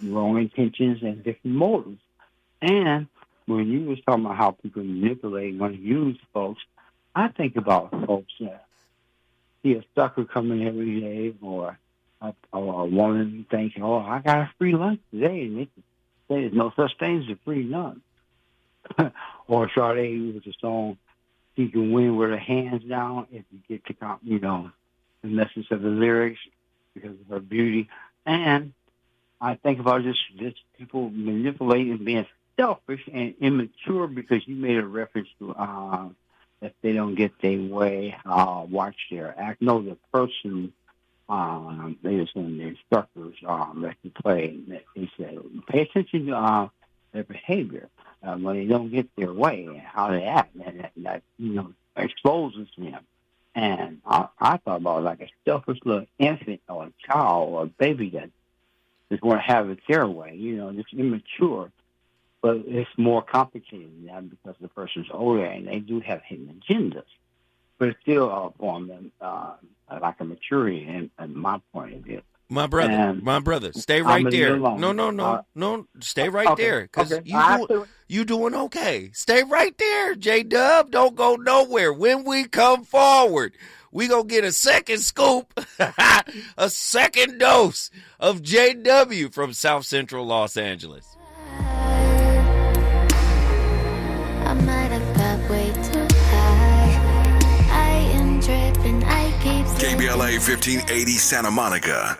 wrong intentions and different motives. And when you was talking about how people manipulate and want to use folks, I think about folks that see a sucker coming every day, or a woman thinking, oh, I got a free lunch today, and they say there's no such thing as a free lunch. Or Sade with the song, she can win with her hands down if you get to, the message of the lyrics because of her beauty. And I think about just people manipulating and being selfish and immature because you made a reference to if they don't get their way, watch their act. No, the person, they were saying the instructors that you play, they said, pay attention to their behavior when they don't get their way and how they act. And that exposes them. And I thought about like a selfish little infant or a child or a baby that just want to have it their way, just immature. But it's more complicated than that because the person's older and they do have hidden agendas. But it's still on them like a maturity in my point of view. My brother, stay right there. No, stay right there because you doing okay. Stay right there, J-Dub. Don't go nowhere. When we come forward, we gonna get a second scoop, a second dose of J-W from South Central Los Angeles. I might have got way too high. I am dripping, I keep KBLA 1580 Santa Monica.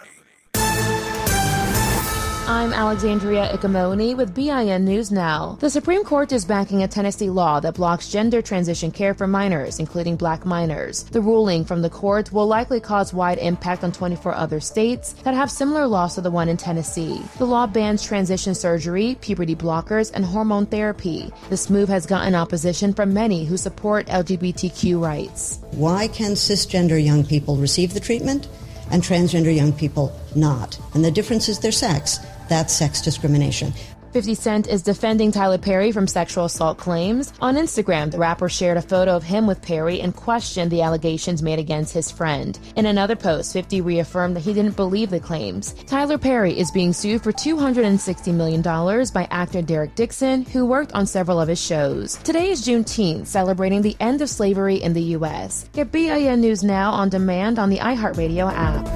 I'm Alexandria Ikamoni with BIN News Now. The Supreme Court is backing a Tennessee law that blocks gender transition care for minors, including black minors. The ruling from the court will likely cause wide impact on 24 other states that have similar laws to the one in Tennessee. The law bans transition surgery, puberty blockers, and hormone therapy. This move has gotten opposition from many who support LGBTQ rights. Why can cisgender young people receive the treatment and transgender young people not? And the difference is their sex. That's sex discrimination. 50 Cent is defending Tyler Perry from sexual assault claims. On Instagram, the rapper shared a photo of him with Perry and questioned the allegations made against his friend. In another post, 50 reaffirmed that he didn't believe the claims. Tyler Perry is being sued for $260 million by actor Derek Dixon, who worked on several of his shows. Today is Juneteenth, celebrating the end of slavery in the U.S. Get BIN News Now on demand on the iHeartRadio app.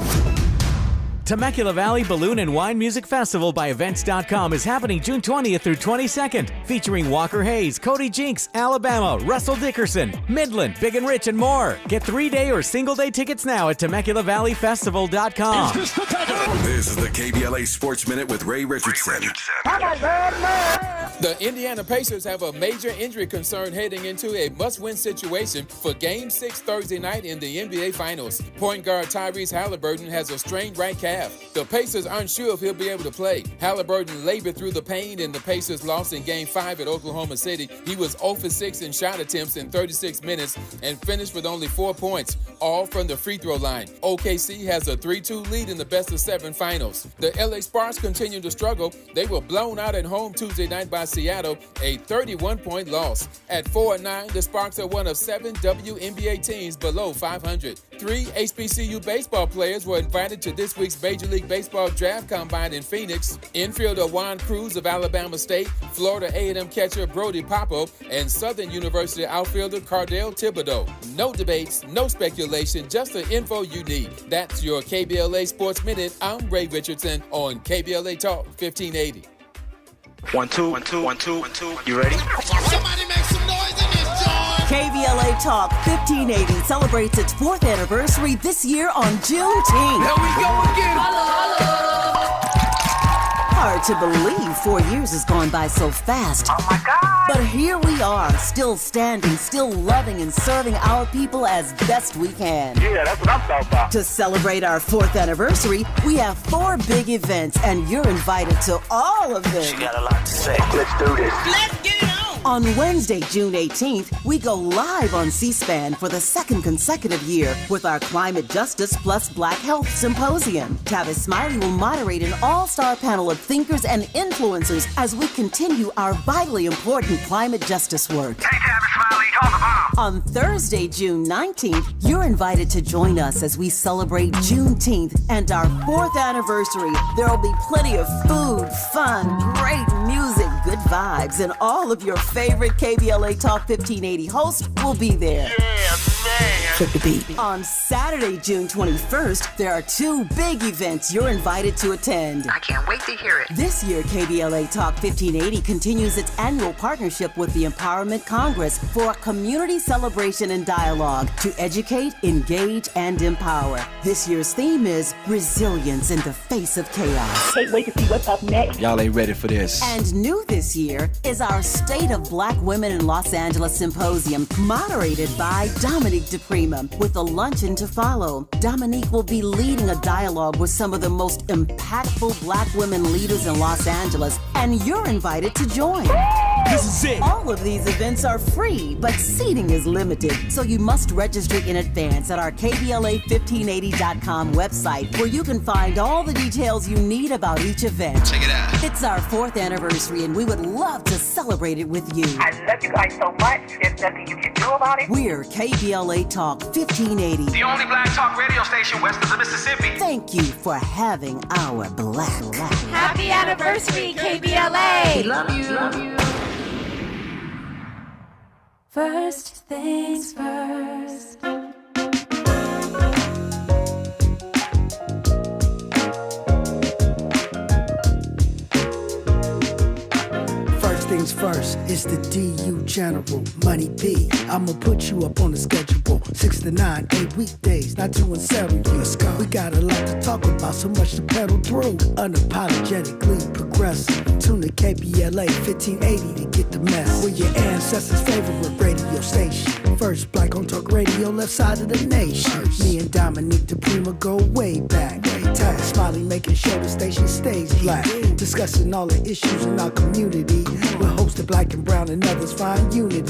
Temecula Valley Balloon and Wine Music Festival by Events.com is happening June 20th through 22nd, featuring Walker Hayes, Cody Jinks, Alabama, Russell Dickerson, Midland, Big and Rich, and more. Get 3-day or single-day tickets now at TemeculaValleyFestival.com. This is the KBLA Sports Minute with Ray Richardson. The Indiana Pacers have a major injury concern heading into a must-win situation for Game 6 Thursday night in the NBA Finals. Point guard Tyrese Halliburton has a strained right calf. The Pacers aren't sure if he'll be able to play. Halliburton labored through the pain in the Pacers' loss in Game 5 at Oklahoma City. He was 0 for 6 in shot attempts in 36 minutes and finished with only 4 points, all from the free throw line. OKC has a 3-2 lead in the best-of-7 finals. The LA Sparks continue to struggle. They were blown out at home Tuesday night by Seattle, a 31-point loss. At 4-9, the Sparks are one of 7 WNBA teams below 500. 3 HBCU baseball players were invited to this week's Major League Baseball Draft Combine in Phoenix. Infielder Juan Cruz of Alabama State, Florida A&M catcher Brody Popo, and Southern University outfielder Cardell Thibodeau. No debates, no speculation, just the info you need. That's your KBLA Sports Minute. I'm Ray Richardson on KBLA Talk 1580. 1 2 1 2 1 2 1 2. You ready? Somebody make some noise in this joint. KBLA Talk 1580 celebrates its 4th anniversary this year on Juneteenth. Here we go again. Holla. Hard to believe 4 years has gone by so fast. Oh my God. But here we are, still standing, still loving and serving our people as best we can. Yeah, that's what I'm talking about. To celebrate our 4th anniversary, we have 4 big events, and you're invited to all of them. She got a lot to say. Let's do this. Let's get it on. On Wednesday, June 18th, we go live on C-SPAN for the second consecutive year with our Climate Justice plus Black Health Symposium. Tavis Smiley will moderate an all-star panel of thinkers and influencers as we continue our vitally important climate justice work. Hey, Tavis Smiley, call the bomb. On Thursday, June 19th, you're invited to join us as we celebrate Juneteenth and our 4th anniversary. There will be plenty of food, fun, great music, good vibes, and all of your favorite KBLA Talk 1580 hosts will be there. Yeah, man. Flip the beat. On Saturday, June 21st, there are 2 big events you're invited to attend. I can't wait to hear it. This year, KBLA Talk 1580 continues its annual partnership with the Empowerment Congress for a community celebration and dialogue to educate, engage, and empower. This year's theme is resilience in the face of chaos. Can't wait to see what's up next. Y'all ain't ready for this. And new this year is our State of Black Women in Los Angeles Symposium, moderated by Dominique DiPrima, with a luncheon to follow. Dominique will be leading a dialogue with some of the most impactful Black women leaders in Los Angeles, and you're invited to join. This is it. All of these events are free, but seating is limited, so you must register in advance at our KBLA1580.com website, where you can find all the details you need about each event. Check it out. It's our 4th anniversary, and we would love to celebrate it with you. I love you guys so much. There's nothing you can do about it. We're KBLA Talk 1580. The only black talk radio station west of the Mississippi. Thank you for having our black. Happy anniversary, KBLA. We love you. Love you. First things first. First things first, it's the DU General, Money B. I'ma put you up on the schedule, 6 to 9, 8 weekdays, not 2 and 7. Let's go. We got a lot to talk about, so much to pedal through. Unapologetically progressive. Tune to KBLA 1580 to get the mess. We're your ancestors' favorite radio station. First black on talk radio, left side of the nation. Me and Dominique DiPrima go way back. Tavis Smiley making sure the station stays black. Discussing all the issues in our community. We're hosted black and brown and others find unity.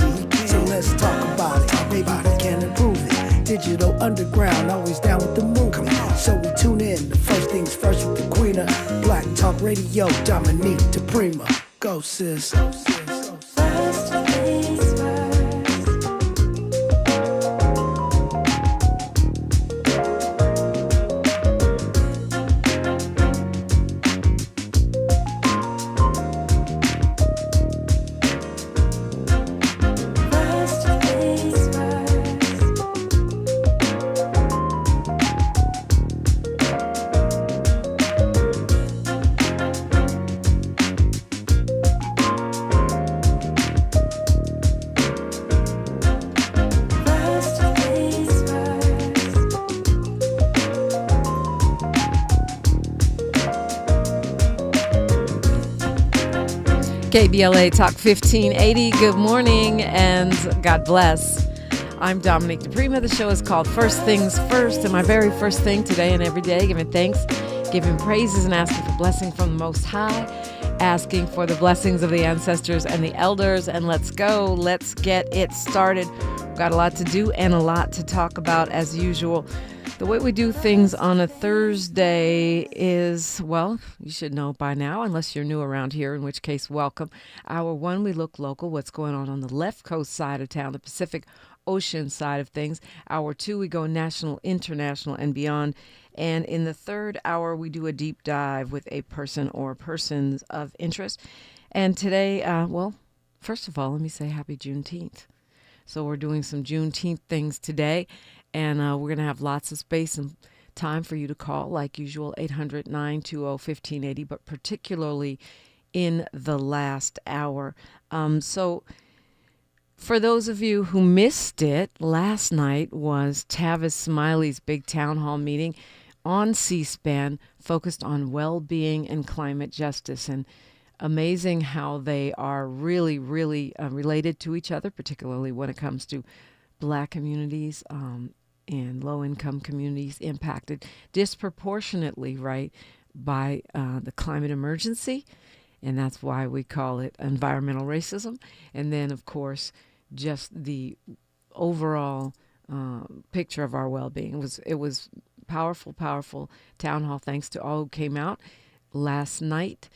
So let's talk about it. Maybe we can improve it. Digital underground, always down with the movement. So we tune in. The first things first with the queen of Black Talk Radio, Dominique DiPrima. Go sis. First things first. KBLA Talk 1580. Good morning and God bless. I'm Dominique DiPrima. The show is called First Things First, and my very first thing today and every day, giving thanks, giving praises, and asking for blessing from the Most High, asking for the blessings of the ancestors and the elders. And let's go. Let's get it started. We've got a lot to do and a lot to talk about as usual. The way we do things on a Thursday is, well, you should know by now, unless you're new around here, in which case, welcome. Hour 1, we look local, what's going on the left coast side of town, the Pacific Ocean side of things. Hour 2, we go national, international, and beyond. And in the third hour, we do a deep dive with a person or persons of interest. And today, well, first of all, let me say happy Juneteenth. So we're doing some Juneteenth things today. And we're going to have lots of space and time for you to call, like usual, 800-920-1580, but particularly in the last hour. So for those of you who missed it, last night was Tavis Smiley's big town hall meeting on C-SPAN focused on well-being and climate justice. And amazing how they are really, really related to each other, particularly when it comes to Black communities and low-income communities impacted disproportionately, right, by the climate emergency and that's why we call it environmental racism. And then, of course, just the overall picture of our well-being. It was powerful town hall. Thanks to all who came out last night.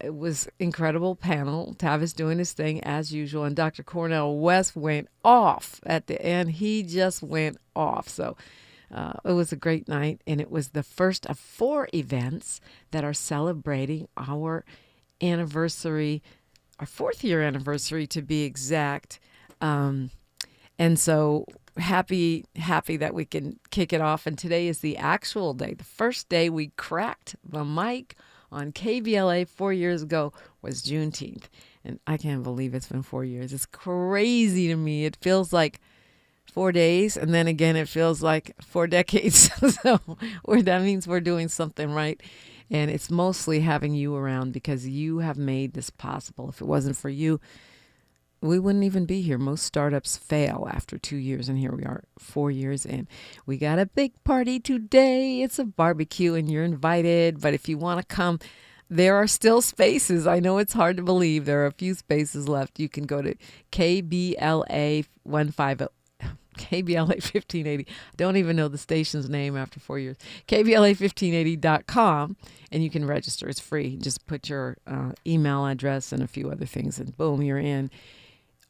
It was incredible panel. Tavis doing his thing as usual, and Dr. Cornel West went off at the end. He just went off. So it was a great night, and it was the first of 4 events that are celebrating our anniversary, our 4th year anniversary to be exact. And so happy that we can kick it off. And today is the actual day. The first day we cracked the mic on KBLA 4 years ago was Juneteenth. And I can't believe it's been 4 years. It's crazy to me. It feels like 4 days, and then again it feels like 4 decades. So that means we're doing something right. And it's mostly having you around because you have made this possible. If it wasn't for you, we wouldn't even be here. Most startups fail after 2 years, and here we are 4 years in. We got a big party today. It's a barbecue, and you're invited. But if you want to come, there are still spaces. I know it's hard to believe. There are a few spaces left. You can go to KBLA 1580. I don't even know the station's name after 4 years. KBLA1580.com, and you can register. It's free. Just put your email address and a few other things, and boom, you're in.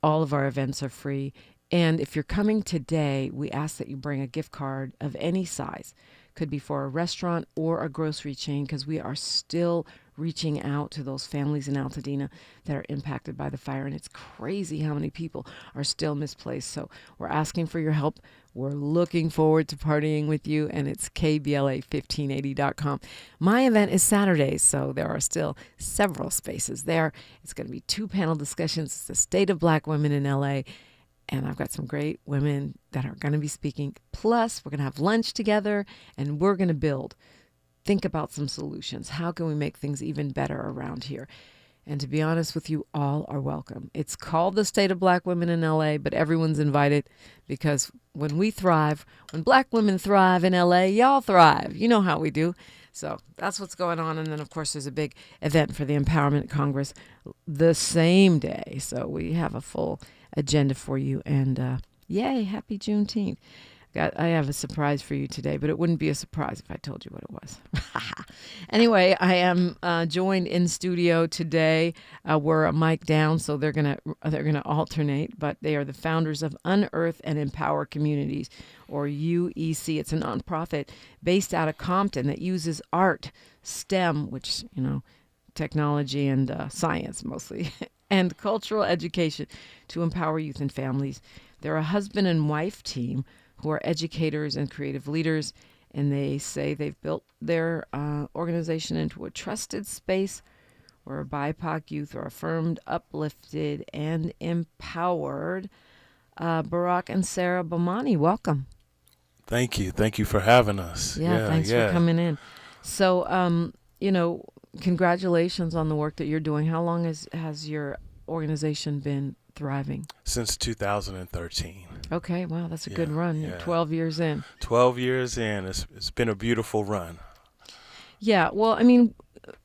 All of our events are free. And if you're coming today, we ask that you bring a gift card of any size. Could be for a restaurant or a grocery chain, because we are still reaching out to those families in Altadena that are impacted by the fire. And it's crazy how many people are still misplaced. So we're asking for your help. We're looking forward to partying with you. And it's KBLA1580.com. My event is Saturday, so there are still several spaces there. It's going to be 2 panel discussions. It's the state of Black women in LA. And I've got some great women that are going to be speaking. Plus, we're going to have lunch together, and we're going to think about some solutions. How can we make things even better around here? And to be honest with you, all are welcome. It's called the State of Black Women in LA, but everyone's invited, because when we thrive, when Black women thrive in LA, y'all thrive. You know how we do. So that's what's going on. And then, of course, there's a big event for the Empowerment Congress the same day. So we have a full agenda for you. And yay, happy Juneteenth. I have a surprise for you today, but it wouldn't be a surprise if I told you what it was. Anyway, I am joined in studio today. We're a mic down, so they're gonna alternate. But they are the founders of Unearth and Empower Communities, or UEC. It's a nonprofit based out of Compton that uses art, STEM, which technology and science mostly, and cultural education to empower youth and families. They're a husband and wife team who are educators and creative leaders, and they say they've built their organization into a trusted space where BIPOC youth are affirmed, uplifted, and empowered. Barak and Sara Bomani, welcome. Thank you. Thank you for having us. Thanks for coming in. So, congratulations on the work that you're doing. How long has your organization been thriving? Since 2013. Okay, wow, that's a good run. You're 12 years in. 12 years in. It's been a beautiful run. Yeah, well, I mean,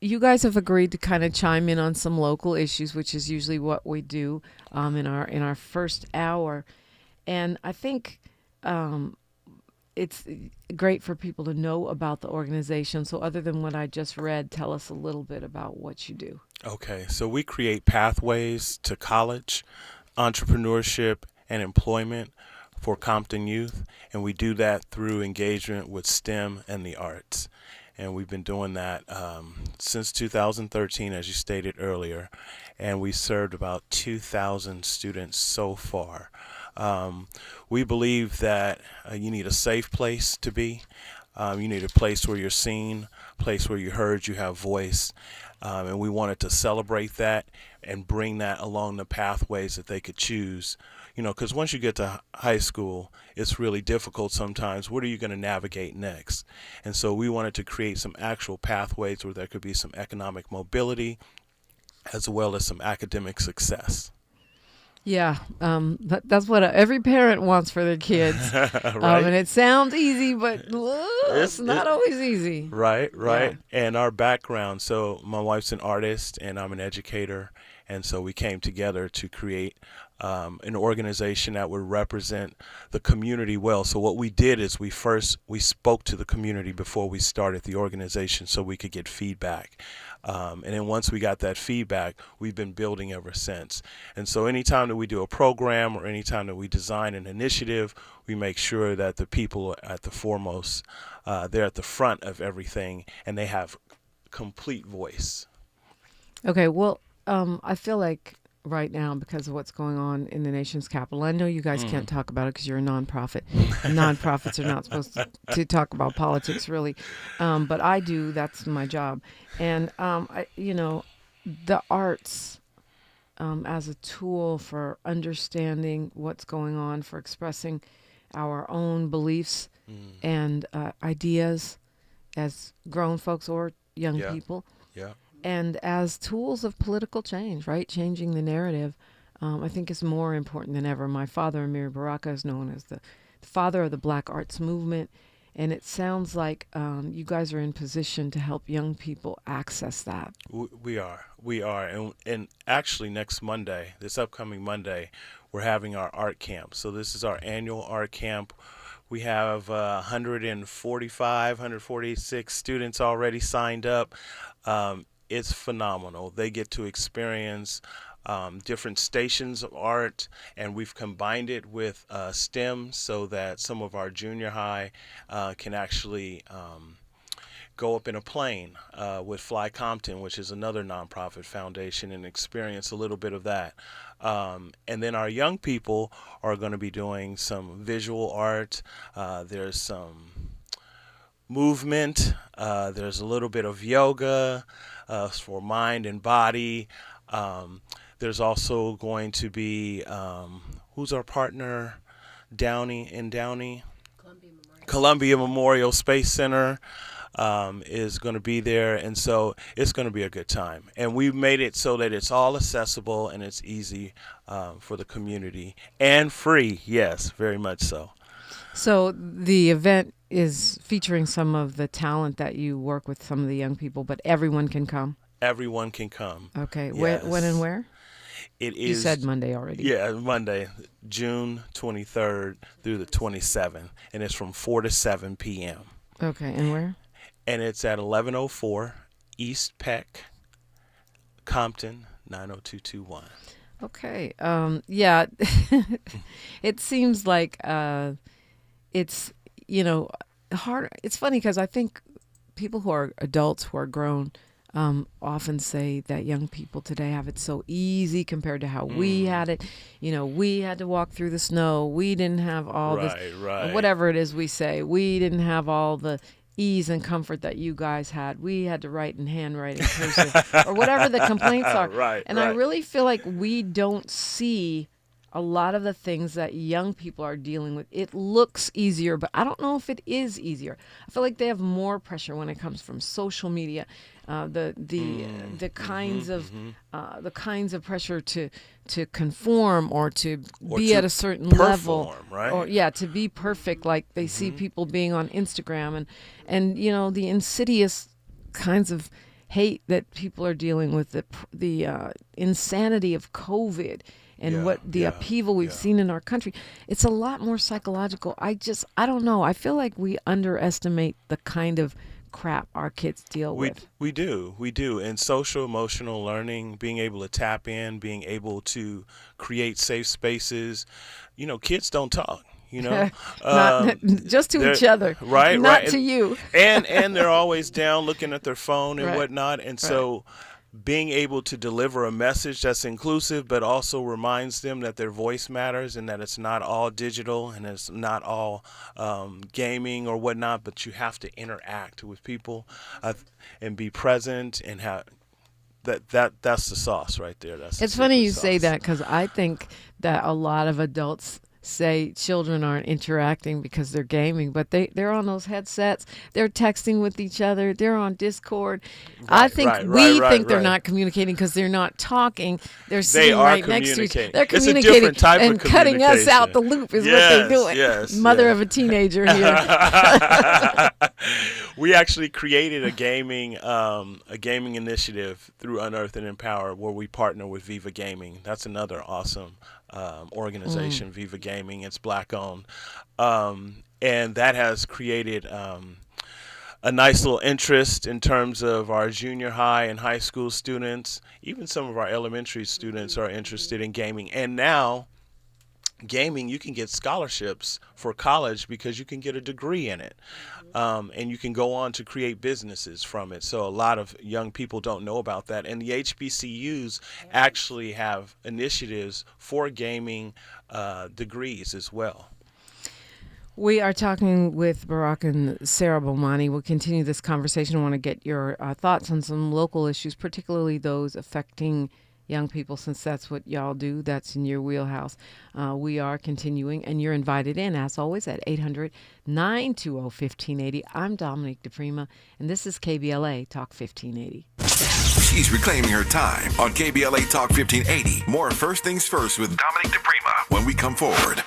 you guys have agreed to kind of chime in on some local issues, which is usually what we do in our first hour. And I think it's great for people to know about the organization. So other than what I just read, tell us a little bit about what you do. Okay, so we create pathways to college, entrepreneurship, and employment for Compton youth, and we do that through engagement with STEM and the arts. And we've been doing that since 2013, as you stated earlier, and we served about 2,000 students so far. We believe that you need a safe place to be. You need a place where you're seen, a place where you're heard, you have voice. And we wanted to celebrate that and bring that along the pathways that they could choose. Because once you get to high school, it's really difficult sometimes. What are you going to navigate next? And so we wanted to create some actual pathways where there could be some economic mobility as well as some academic success. Yeah, that's what every parent wants for their kids. Right? And it sounds easy, but it's not always easy. Right. Yeah. And our background, so my wife's an artist and I'm an educator, and so we came together to create an organization that would represent the community well. So what we did is we spoke to the community before we started the organization so we could get feedback. And then once we got that feedback, we've been building ever since. And so anytime that we do a program or anytime that we design an initiative, we make sure that the people are at the foremost, they're at the front of everything, and they have complete voice. Okay, well, I feel like right now, because of what's going on in the nation's capital, I know you guys can't talk about it because you're a nonprofit. Nonprofits are not supposed to talk about politics, really. But I do. That's my job. And, the arts as a tool for understanding what's going on, for expressing our own beliefs and ideas as grown folks or young people. Yeah. And as tools of political change, right? Changing the narrative, I think is more important than ever. My father, Amir Baraka, is known as the father of the Black arts movement. And it sounds like you guys are in position to help young people access that. We are. And actually next Monday, this upcoming Monday, we're having our art camp. So this is our annual art camp. We have 146 students already signed up. It's phenomenal. They get to experience different stations of art, and we've combined it with STEM so that some of our junior high can actually go up in a plane with Fly Compton, which is another nonprofit foundation, and experience a little bit of that. And then our young people are going to be doing some visual art. There's some movement. There's a little bit of yoga for mind and body. There's also going to be, who's our partner? Downey. Columbia Memorial Space Center is going to be there, and so it's going to be a good time. And we've made it so that it's all accessible and it's easy for the community and free. Yes, very much so. So the event is featuring some of the talent that you work with, some of the young people, but everyone can come? Everyone can come. Okay. Yes. When and where? It is. You said Monday already. Yeah, Monday, June 23rd through the 27th, and it's from 4 to 7 p.m. Okay, and where? And it's at 1104 East Peck, Compton, 90221. Okay. Yeah, it seems like it's, hard. It's funny because I think people who are adults, who are grown, often say that young people today have it so easy compared to how we had it. We had to walk through the snow. We didn't have all this, whatever it is we say. We didn't have all the ease and comfort that you guys had. We had to write in handwriting, cursive, or whatever the complaints are. I really feel like we don't see a lot of the things that young people are dealing with. It looks easier, but I don't know if it is easier. I feel like they have more pressure when it comes from social media, the kinds of pressure to conform or to be at a certain level, right? Or to be perfect. Like they see people being on Instagram and the insidious kinds of hate that people are dealing with, the insanity of COVID. And what the upheaval we've seen in our country, it's a lot more psychological. I don't know. I feel like we underestimate the kind of crap our kids deal with. We do. And social emotional learning, being able to tap in, being able to create safe spaces. Kids don't talk. Not just to each other, right? Not to you. and they're always down looking at their phone and whatnot, and so being able to deliver a message that's inclusive but also reminds them that their voice matters and that it's not all digital and it's not all gaming or whatnot, but you have to interact with people and be present and have that's the sauce right there. It's funny you say that because I think that a lot of adults say children aren't interacting because they're gaming, but they're on those headsets. They're texting with each other. They're on Discord. I think we think they're not communicating because they're not talking. They're sitting right next to each other. They're communicating, it's a different type and of cutting us out the loop is what they're doing. Mother of a teenager here. We actually created a gaming initiative through Unearth and Empower where we partner with Viva Gaming. That's another awesome organization, Viva Gaming. It's Black-owned. And that has created a nice little interest in terms of our junior high and high school students. Even some of our elementary students are interested in gaming. And now, gaming, you can get scholarships for college because you can get a degree in it. And you can go on to create businesses from it. So a lot of young people don't know about that. And the HBCUs actually have initiatives for gaming degrees as well. We are talking with Barak and Sara Bomani. We'll continue this conversation. I want to get your thoughts on some local issues, particularly those affecting young people, since that's what y'all do. That's in your wheelhouse. We are continuing, and you're invited in, as always, at 800-920-1580. I'm Dominique DiPrima, and this is KBLA Talk 1580. She's reclaiming her time on KBLA Talk 1580. More First Things First with Dominique DiPrima when we come forward.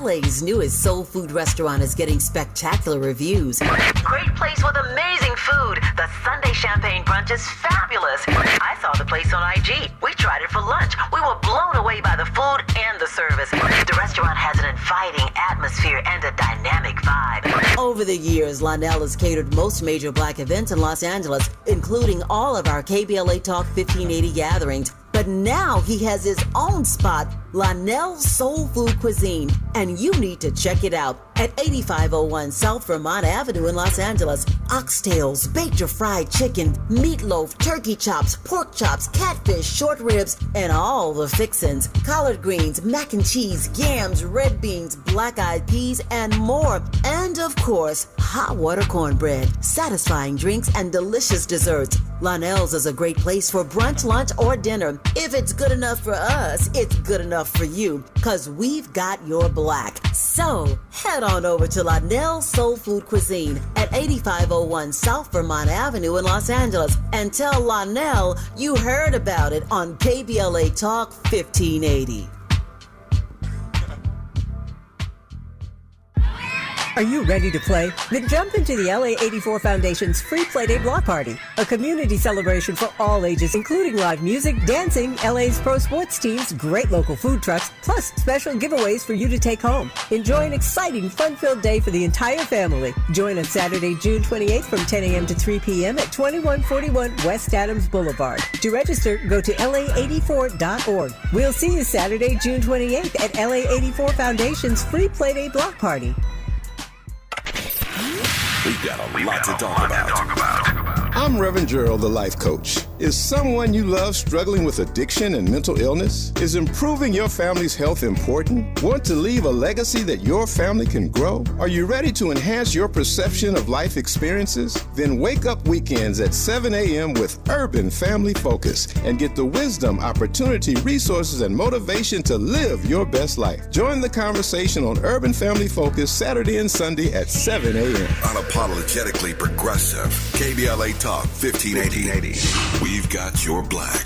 LA's newest soul food restaurant is getting spectacular reviews. Great place with amazing food. The Sunday champagne brunch is fabulous. I saw the place on IG. We tried it for lunch. We were blown away by the food and the service. The restaurant has an inviting atmosphere and a dynamic vibe. Over the years, Lionel has catered most major Black events in Los Angeles, including all of our KBLA Talk 1580 gatherings. But now he has his own spot, Lionel's Soul Food Cuisine, and you need to check it out at 8501 South Vermont Avenue in Los Angeles. Oxtails, baked or fried chicken, meatloaf, turkey chops, pork chops, catfish, short ribs, and all the fixins. Collard greens, mac and cheese, yams, red beans, black-eyed peas, and more. And of course, hot water cornbread, satisfying drinks, and delicious desserts. Lionel's is a great place for brunch, lunch, or dinner. If it's good enough for us, it's good enough for you, because we've got your black. So, head on over to Lionel's Soul Food Cuisine at 8501 South Vermont Avenue in Los Angeles and tell Lionel you heard about it on KBLA Talk 1580. Are you ready to play? Then jump into the LA84 Foundation's Free Playday Block Party, a community celebration for all ages, including live music, dancing, LA's pro sports teams, great local food trucks, plus special giveaways for you to take home. Enjoy an exciting, fun-filled day for the entire family. Join us Saturday, June 28th from 10 a.m. to 3 p.m. at 2141 West Adams Boulevard. To register, go to la84.org. We'll see you Saturday, June 28th at LA84 Foundation's Free Playday Block Party. We've got a lot to talk about. I'm Reverend Gerald, the life coach. Is someone you love struggling with addiction and mental illness? Is improving your family's health important? Want to leave a legacy that your family can grow? Are you ready to enhance your perception of life experiences? Then wake up weekends at 7 a.m. with Urban Family Focus and get the wisdom, opportunity, resources, and motivation to live your best life. Join the conversation on Urban Family Focus Saturday and Sunday at 7 a.m. Unapologetically progressive. KBLA Talk 1580. We've got your black.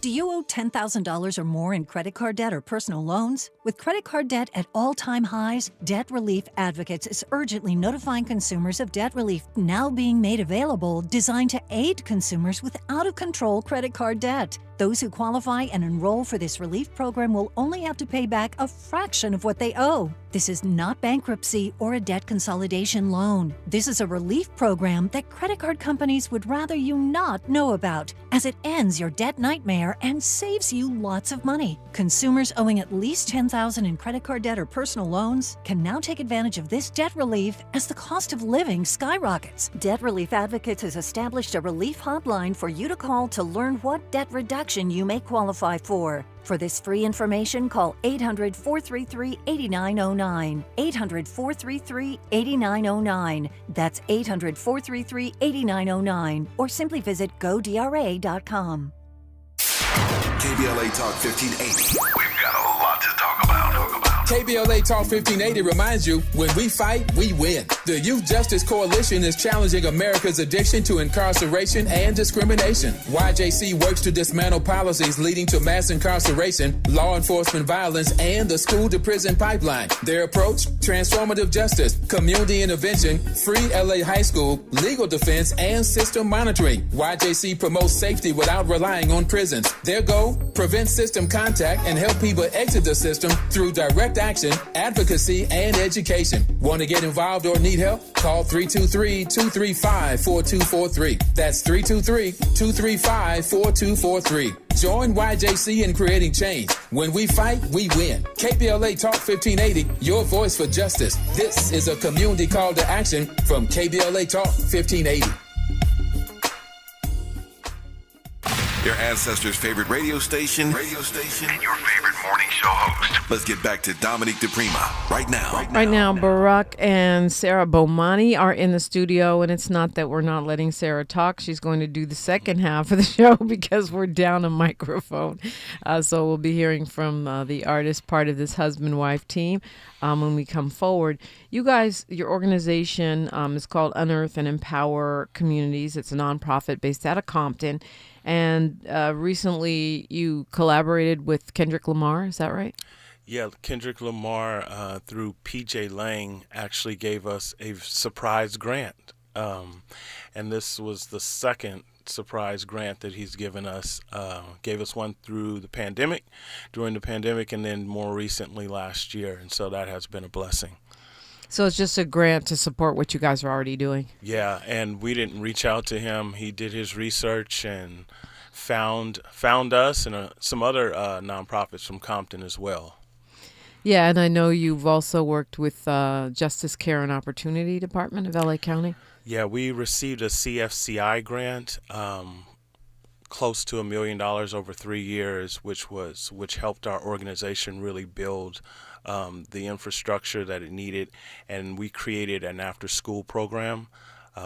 Do you owe $10,000 or more in credit card debt or personal loans? With credit card debt at all-time highs, Debt Relief Advocates is urgently notifying consumers of debt relief now being made available, designed to aid consumers with out-of-control credit card debt. Those who qualify and enroll for this relief program will only have to pay back a fraction of what they owe. This is not bankruptcy or a debt consolidation loan. This is a relief program that credit card companies would rather you not know about, as it ends your debt nightmare and saves you lots of money. Consumers owing at least $10,000 in credit card debt or personal loans can now take advantage of this debt relief as the cost of living skyrockets. Debt Relief Advocates has established a relief hotline for you to call to learn what debt reduction you may qualify for. For this free information, call 800-433-8909. 800-433-8909. That's 800-433-8909. Or simply visit godra.com. KBLA Talk 1580. We've got a lot to talk about. KBLA Talk 1580 reminds you, when we fight, we win. The Youth Justice Coalition is challenging America's addiction to incarceration and discrimination. YJC works to dismantle policies leading to mass incarceration, law enforcement violence, and the school-to-prison pipeline. Their approach, transformative justice, community intervention, free LA high school, legal defense, and system monitoring. YJC promotes safety without relying on prisons. Their goal, prevent system contact and help people exit the system through direct action, advocacy, and education. Want to get involved or need help? Call 323-235-4243. That's 323-235-4243. Join YJC in creating change. When we fight, we win. KBLA Talk 1580, your voice for justice. This is a community call to action from KBLA Talk 1580. Your ancestors' favorite radio station, and your favorite morning show host. Let's get back to Dominique DiPrima right now. Right now, Barak and Sara Bomani are in the studio, and it's not that we're not letting Sara talk. She's going to do the second half of the show because we're down a microphone. So we'll be hearing from the artist, part of this husband-wife team, when we come forward. You guys, your organization is called Unearth and Empower Communities. It's a nonprofit based out of Compton. And recently you collaborated with Kendrick Lamar, is that right? Yeah, Kendrick Lamar through PJ Lang actually gave us a surprise grant. And this was the second surprise grant that he's given us. Gave us one through the pandemic, during the pandemic, and then more recently last year. And so that has been a blessing. So it's just a grant to support what you guys are already doing? Yeah, and we didn't reach out to him. He did his research and found us and some other nonprofits from Compton as well. Yeah, and I know you've also worked with Justice Care and Opportunity Department of LA County. Yeah, we received a CFCI grant, close to $1 million over 3 years, which helped our organization really build the infrastructure that it needed, and we created an after-school program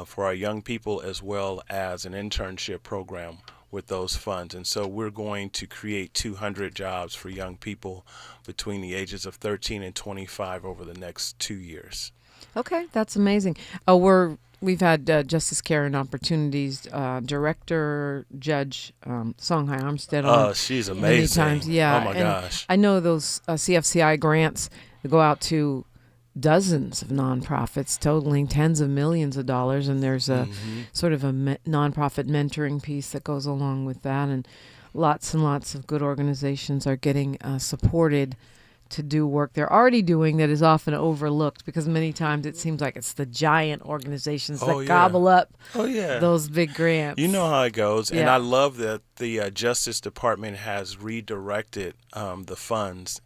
for our young people as well as an internship program with those funds. And so we're going to create 200 jobs for young people between the ages of 13 and 25 over the next 2 years. Okay, that's amazing. We've had Justice Care and Opportunities Director Judge Songhai Armstead on. Oh, she's amazing. Many times. Yeah. Oh my gosh. I know those CFCI grants go out to dozens of nonprofits totaling tens of millions of dollars, and there's a sort of a nonprofit mentoring piece that goes along with that, and lots of good organizations are getting supported to do work they're already doing that is often overlooked, because many times it seems like it's the giant organizations that gobble up those big grants. You know how it goes. Yeah. And I love that the Justice Department has redirected the funds,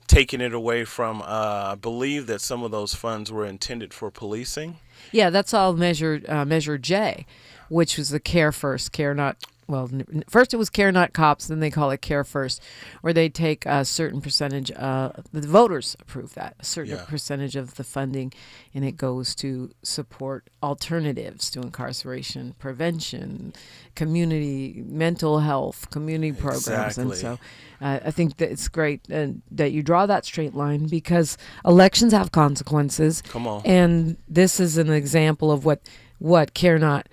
taking it away from, I believe that some of those funds were intended for policing. Yeah, that's all Measure J, which was the Care First, Care Not. Well, first it was Care Not Cops, then they call it Care First, where they take a certain percentage, the voters approve that, a certain percentage of the funding, and it goes to support alternatives to incarceration, prevention, community, mental health, community programs. Exactly. And so I think that it's great that you draw that straight line, because elections have consequences. Come on. And this is an example of what Care Not,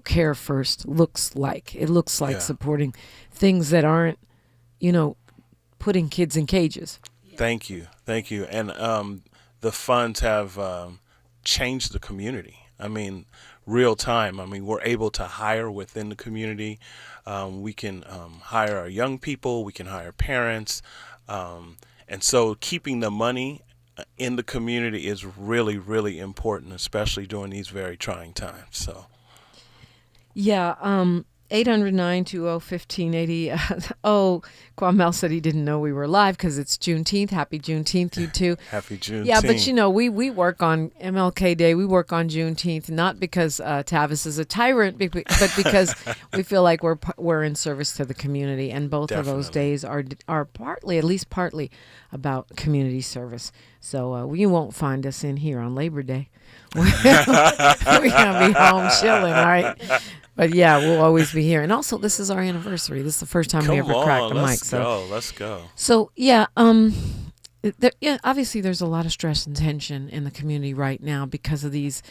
Care First looks like. It looks like supporting things that aren't, putting kids in cages. Thank you. And the funds have changed the community. I mean, real time. I mean, we're able to hire within the community. We can hire our young people. We can hire parents. And so keeping the money in the community is really, really important, especially during these very trying times. So. Yeah, 800-920-1580. Kwamel said he didn't know we were live because it's Juneteenth. Happy Juneteenth, you too. Happy Juneteenth. Yeah, but we work on MLK Day. We work on Juneteenth, not because Tavis is a tyrant, but because we feel like we're in service to the community, and both of those days are partly, at least partly, about community service. So you won't find us in here on Labor Day. We're gonna be home chilling, all right? But yeah, we'll always be here. And also, this is our anniversary. This is the first time we ever cracked the mic. Let's go. So yeah, obviously there's a lot of stress and tension in the community right now because of these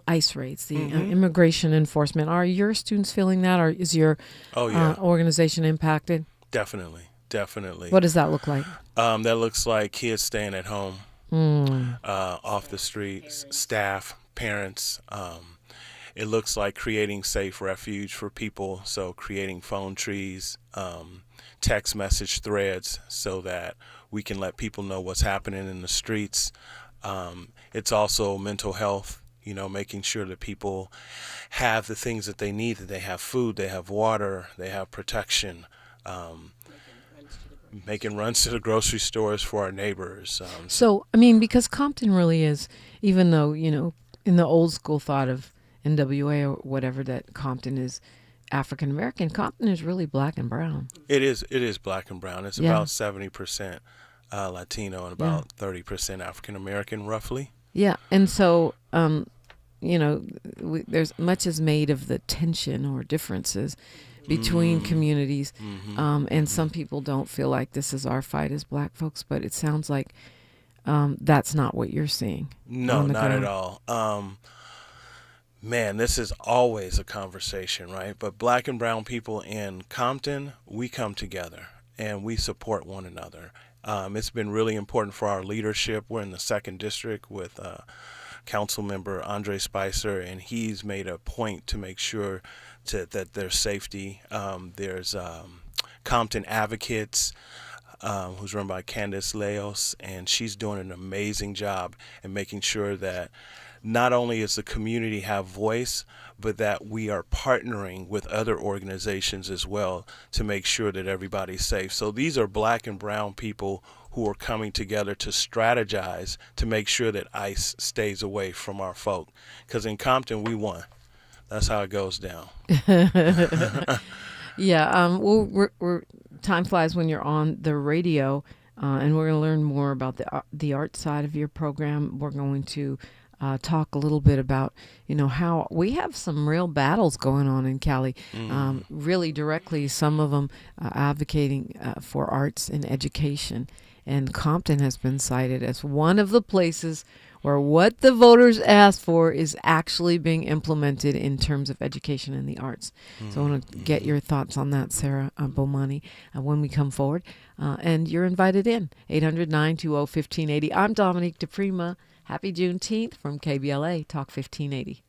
ICE raids, the immigration enforcement. Are your students feeling that, or is your organization impacted? Definitely. What does that look like? That looks like kids staying at home, off the streets, staff, parents. It looks like creating safe refuge for people, so creating phone trees, text message threads so that we can let people know what's happening in the streets. It's also mental health, making sure that people have the things that they need, that they have food, they have water, they have protection, making runs to the grocery stores for our neighbors. So, because Compton really is, even though, in the old school thought of NWA or whatever, that Compton is African American, Compton is really black and brown. It is black and brown. It's about 70% Latino and about 30% African American, roughly. Yeah, and so there's much is made of the tension or differences between communities, and some people don't feel like this is our fight as black folks, but it sounds like that's not what you're seeing. No, not at all. Man, this is always a conversation, right? But black and brown people in Compton, we come together and we support one another. It's been really important for our leadership. We're in the 2nd District with Council Member Andre Spicer, and he's made a point to make sure that there's safety. There's Compton Advocates, who's run by Candace Leos, and she's doing an amazing job in making sure that not only does the community have voice, but that we are partnering with other organizations as well to make sure that everybody's safe. So these are black and brown people who are coming together to strategize to make sure that ICE stays away from our folk. Because in Compton, we won. That's how it goes down. Yeah. We're time flies when you're on the radio, and we're going to learn more about the art side of your program. We're going to talk a little bit about, how we have some real battles going on in Cali, really directly, some of them advocating for arts and education. And Compton has been cited as one of the places where what the voters asked for is actually being implemented in terms of education and the arts. So I want to get your thoughts on that, Sara Bomani, when we come forward. And you're invited in, 800-920-1580. I'm Dominique DePrima. Happy Juneteenth from KBLA, Talk 1580.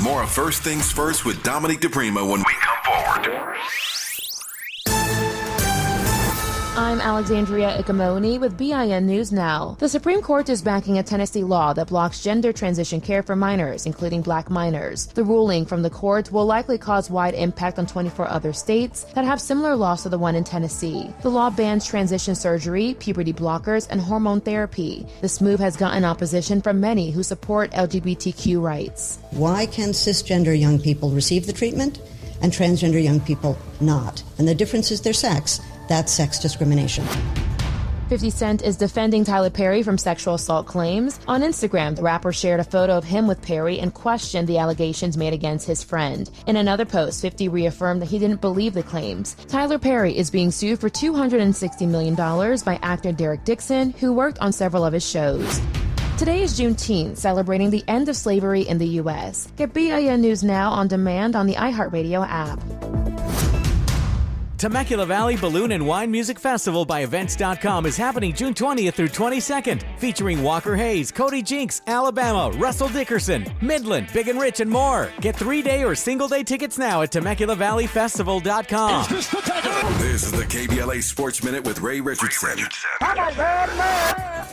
More of First Things First with Dominique DePrima when we come forward. I'm Alexandria Ikamoni with BIN News Now. The Supreme Court is backing a Tennessee law that blocks gender transition care for minors, including black minors. The ruling from the court will likely cause wide impact on 24 other states that have similar laws to the one in Tennessee. The law bans transition surgery, puberty blockers, and hormone therapy. This move has gotten opposition from many who support LGBTQ rights. Why can cisgender young people receive the treatment and transgender young people not? And the difference is their sex. That's sex discrimination. 50 Cent is defending Tyler Perry from sexual assault claims. On Instagram, the rapper shared a photo of him with Perry and questioned the allegations made against his friend. In another post, 50 reaffirmed that he didn't believe the claims. Tyler Perry is being sued for $260 million by actor Derek Dixon, who worked on several of his shows. Today is Juneteenth, celebrating the end of slavery in the U.S. Get BIN News Now on demand on the iHeartRadio app. Temecula Valley Balloon and Wine Music Festival by Events.com is happening June 20th through 22nd, featuring Walker Hayes, Cody Jinks, Alabama, Russell Dickerson, Midland, Big and Rich, and more. Get 3-day or single-day tickets now at TemeculaValleyFestival.com. This is the KBLA Sports Minute with Ray Richardson.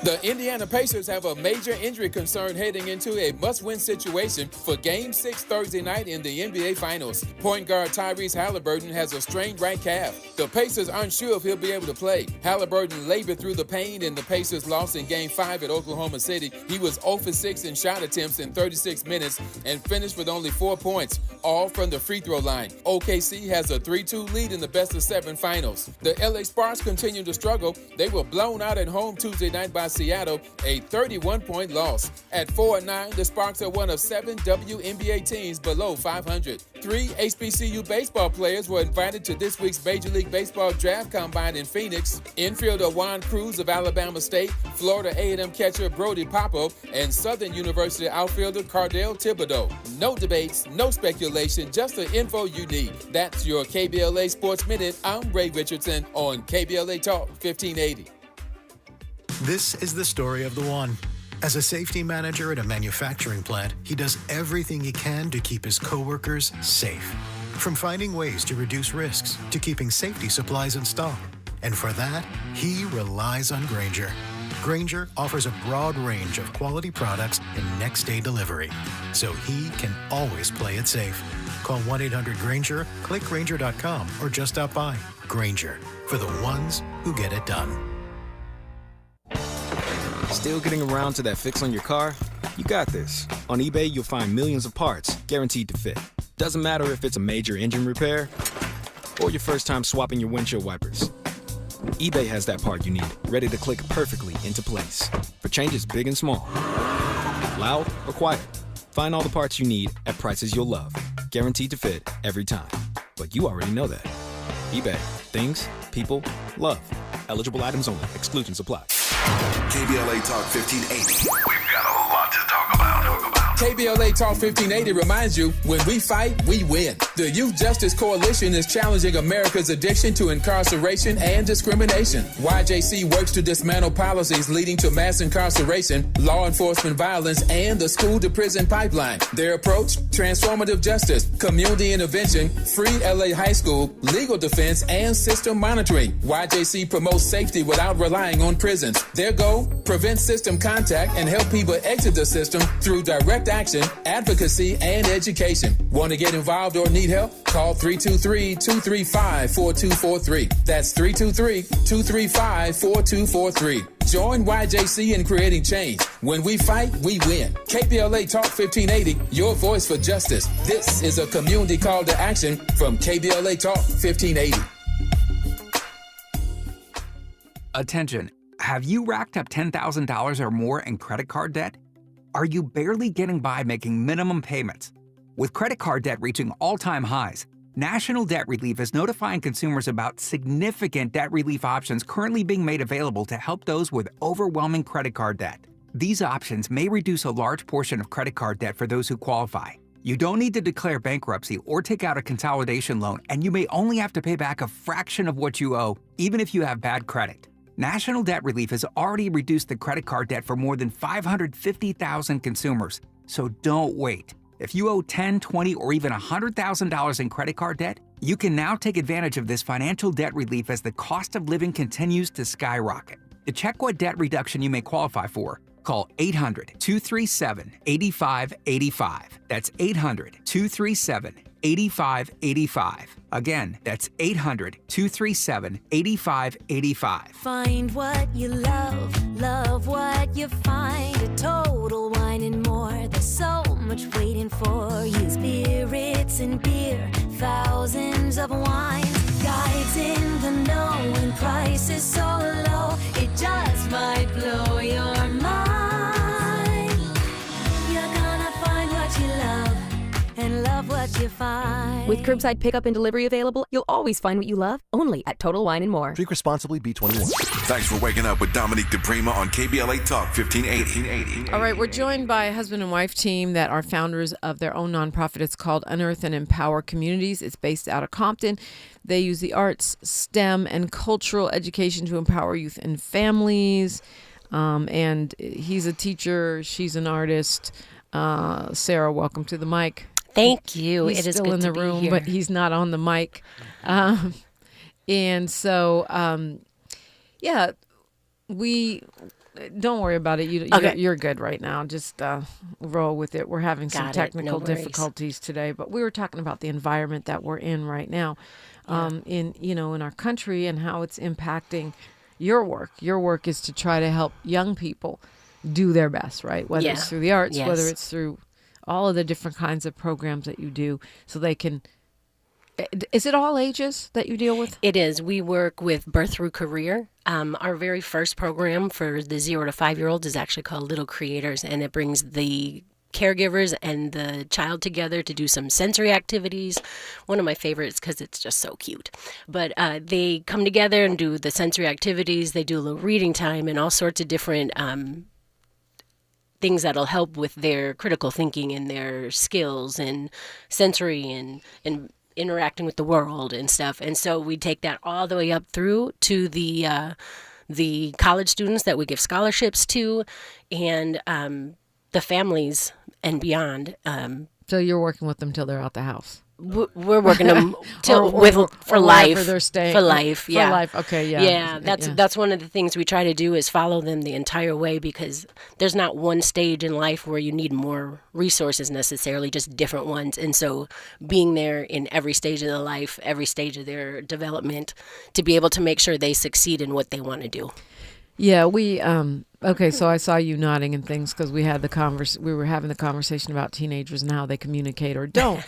The Indiana Pacers have a major injury concern heading into a must-win situation for Game 6 Thursday night in the NBA Finals. Point guard Tyrese Halliburton has a strained right calf calf. The Pacers aren't sure if he'll be able to play. Halliburton labored through the pain in the Pacers' loss in Game 5 at Oklahoma City. He was 0 for 6 in shot attempts in 36 minutes and finished with only 4 points, all from the free throw line. OKC has a 3-2 lead in the best-of-7 finals. The LA Sparks continue to struggle. They were blown out at home Tuesday night by Seattle, a 31-point loss. At 4-9, the Sparks are one of 7 WNBA teams below 500. 3 HBCU baseball players were invited to this week's Major League Baseball Draft Combine in Phoenix. Infielder Juan Cruz of Alabama State, Florida A&M catcher Brody Popo, and Southern University outfielder Cardell Thibodeau. No debates, no speculation, just the info you need. That's your KBLA Sports Minute. I'm Ray Richardson on KBLA Talk 1580. This is the story of the one. As a safety manager at a manufacturing plant, he does everything he can to keep his coworkers safe. From finding ways to reduce risks to keeping safety supplies in stock. And for that, he relies on Grainger. Grainger offers a broad range of quality products and next-day delivery, so he can always play it safe. Call 1-800-GRAINGER, click Grainger.com, or just stop by. Grainger, for the ones who get it done. Still getting around to that fix on your car? You got this. On eBay, you'll find millions of parts, guaranteed to fit. Doesn't matter if it's a major engine repair or your first time swapping your windshield wipers. eBay has that part you need, ready to click perfectly into place. For changes big and small. Loud or quiet. Find all the parts you need at prices you'll love. Guaranteed to fit every time. But you already know that. eBay. Things, people, love. Eligible items only. Exclusions apply. KBLA Talk 1580. We've got a lot to talk about. KBLA Talk 1580 reminds you, when we fight, we win. The Youth Justice Coalition is challenging America's addiction to incarceration and discrimination. YJC works to dismantle policies leading to mass incarceration, law enforcement violence, and the school-to-prison pipeline. Their approach? Transformative justice, community intervention, free LA high school, legal defense, and system monitoring. YJC promotes safety without relying on prisons. Their goal? Prevent system contact and help people exit the system through direct action, advocacy, and education. Want to get involved or need help? Call 323-235-4243. That's 323-235-4243. Join YJC in creating change. When we fight, we win. KBLA Talk 1580, your voice for justice. This is a community call to action from KBLA Talk 1580. Attention. Have you racked up $10,000 or more in credit card debt? Are you barely getting by making minimum payments? With credit card debt reaching all-time highs, National Debt Relief is notifying consumers about significant debt relief options currently being made available to help those with overwhelming credit card debt. These options may reduce a large portion of credit card debt for those who qualify. You don't need to declare bankruptcy or take out a consolidation loan, and you may only have to pay back a fraction of what you owe, even if you have bad credit. National Debt Relief has already reduced the credit card debt for more than 550,000 consumers, so don't wait. If you owe $10,000, $20,000, or even $100,000 in credit card debt, you can now take advantage of this financial debt relief as the cost of living continues to skyrocket. To check what debt reduction you may qualify for, call 800-237-8585. That's 800-237-8585. Again, that's 800-237-8585. Find what you love, love what you find. A Total Wine and More. There's so much waiting for you. Spirits and beer, thousands of wines. Guides in the know and prices so low, it just might blow your mind. You're gonna find what you love and love what you find. With curbside pickup and delivery available, you'll always find what you love, only at Total Wine and More. Drink responsibly, B21. Thanks for waking up with Dominique DiPrima on KBLA Talk 1580. All right, we're joined by a husband and wife team that are founders of their own nonprofit. It's called Unearth and Empower Communities. It's based out of Compton. They use the arts, STEM, and cultural education to empower youth and families. And he's a teacher. She's an artist. Sarah, welcome to the mic. Thank you. He's it is still good in the to room, be here. but he's not on the mic. And so, yeah, we don't worry about it. You're good right now. Just roll with it. We're having some technical difficulties today, but we were talking about the environment that we're in right now, in our country, and how it's impacting your work. Your work is to try to help young people do their best, right? Whether it's through the arts, whether it's through all of the different kinds of programs that you do, so they can. Is it all ages that you deal with? It is. We work with Birth Through Career. Our very first program for the 0 to 5-year-olds is actually called Little Creators, and it brings the caregivers and the child together to do some sensory activities. One of my favorites because it's just so cute. But they come together and do the sensory activities. They do a little reading time and all sorts of different things that'll help with their critical thinking and their skills and sensory and interacting with the world and stuff. And so we take that all the way up through to the college students that we give scholarships to, and the families and beyond. So you're working with them till they're out the house. We're working them for life. They're staying for life. Yeah. For life. Okay. Yeah. Yeah. That's one of the things we try to do is follow them the entire way, because there's not one stage in life where you need more resources necessarily, just different ones. And so being there in every stage of their life, every stage of their development, to be able to make sure they succeed in what they want to do. Yeah, we okay, so I saw you nodding and things because we were having the conversation about teenagers and how they communicate or don't.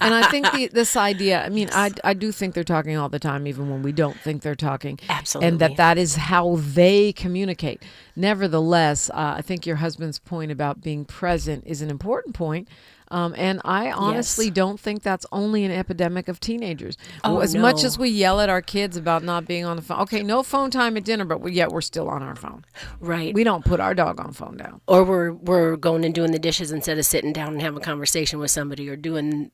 And I think this idea, I mean, I do think they're talking all the time, even when we don't think they're talking. Absolutely. And that is how they communicate. Nevertheless, I think your husband's point about being present is an important point. And I honestly don't think that's only an epidemic of teenagers. As much as we yell at our kids about not being on the phone. Okay, no phone time at dinner, but yet we're still on our phone. Right. We don't put our doggone phone down. Or we're going and doing the dishes instead of sitting down and having a conversation with somebody, or doing,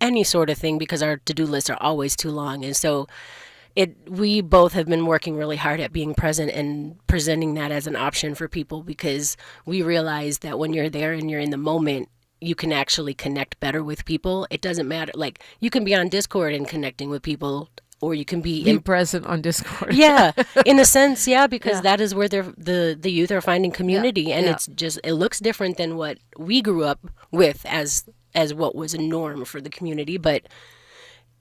any sort of thing, because our to-do lists are always too long. And so we both have been working really hard at being present and presenting that as an option for people, because we realize that when you're there and you're in the moment, you can actually connect better with people. It doesn't matter. Like, you can be on Discord and connecting with people, or you can be present on Discord. Yeah, in a sense, because that is where the youth are finding community, and it's just, it looks different than what we grew up with as what was a norm for the community, but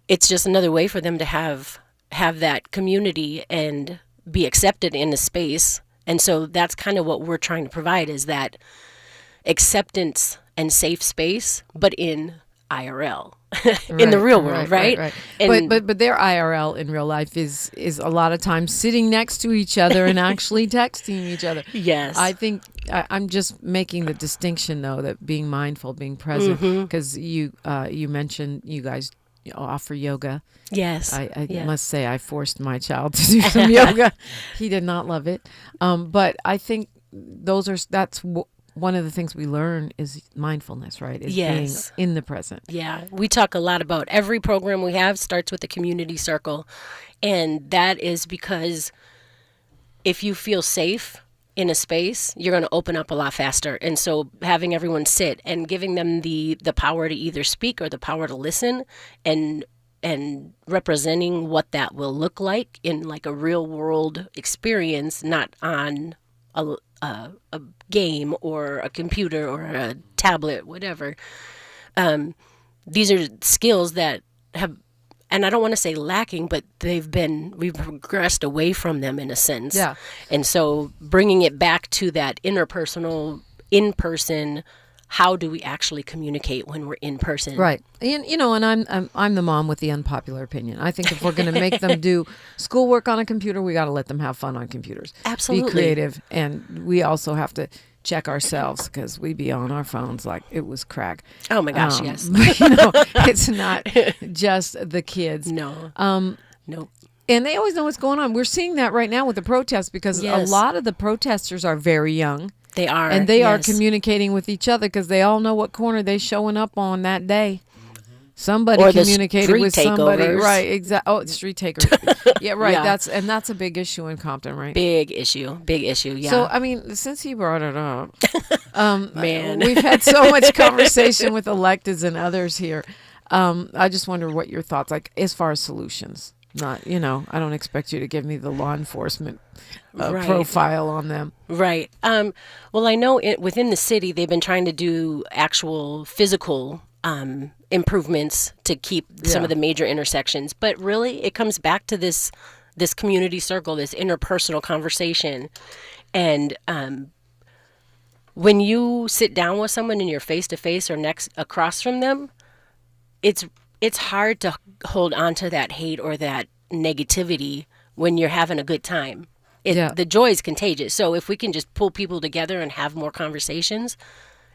it's just another way for them to have that community and be accepted in the space. And so that's kind of what we're trying to provide, is that acceptance and safe space, but in IRL, in the real world, right? And but their IRL in real life is a lot of times sitting next to each other and actually texting each other. Yes. I think I'm just making the distinction, though, that being mindful, being present, because you mentioned you guys offer yoga. Yes. I must say I forced my child to do some yoga. He did not love it. But I think that's one of the things we learn is mindfulness, right? Is being in the present. Yeah. We talk a lot about every program we have starts with a community circle. And that is because if you feel safe in a space, you're going to open up a lot faster. And so having everyone sit and giving them the power to either speak or the power to listen, and representing what that will look like in like a real world experience, not on a game or a computer or a tablet, whatever. These are skills that have, and I don't want to say lacking, but we've progressed away from them in a sense. Yeah. And so bringing it back to that interpersonal, in-person, how do we actually communicate when we're in person? Right. And and I'm the mom with the unpopular opinion. I think if we're going to make them do schoolwork on a computer, we got to let them have fun on computers. Absolutely. Be creative, and we also have to check ourselves, because we be on our phones like it was crack. Oh my gosh, yes. It's not just the kids. No. Nope. And they always know what's going on. We're seeing that right now with the protests, because a lot of the protesters are very young. They are. And they are communicating with each other, because they all know what corner they're showing up on that day. Somebody communicated with somebody. Takeovers. Right, exactly. Oh, street takers. Yeah, right. Yeah. That's a big issue in Compton, right? Big issue, yeah. So, I mean, since he brought it up, man, we've had so much conversation with electeds and others here. I just wonder what your thoughts, like, as far as solutions. Not, I don't expect you to give me the law enforcement Right. profile on them. Right. Well, I know within the city, they've been trying to do actual physical improvements to keep some of the major intersections. But really, it comes back to this community circle, this interpersonal conversation. And when you sit down with someone and you're face to face or across from them, it's hard to hold on to that hate or that negativity when you're having a good time. The joy is contagious. So if we can just pull people together and have more conversations,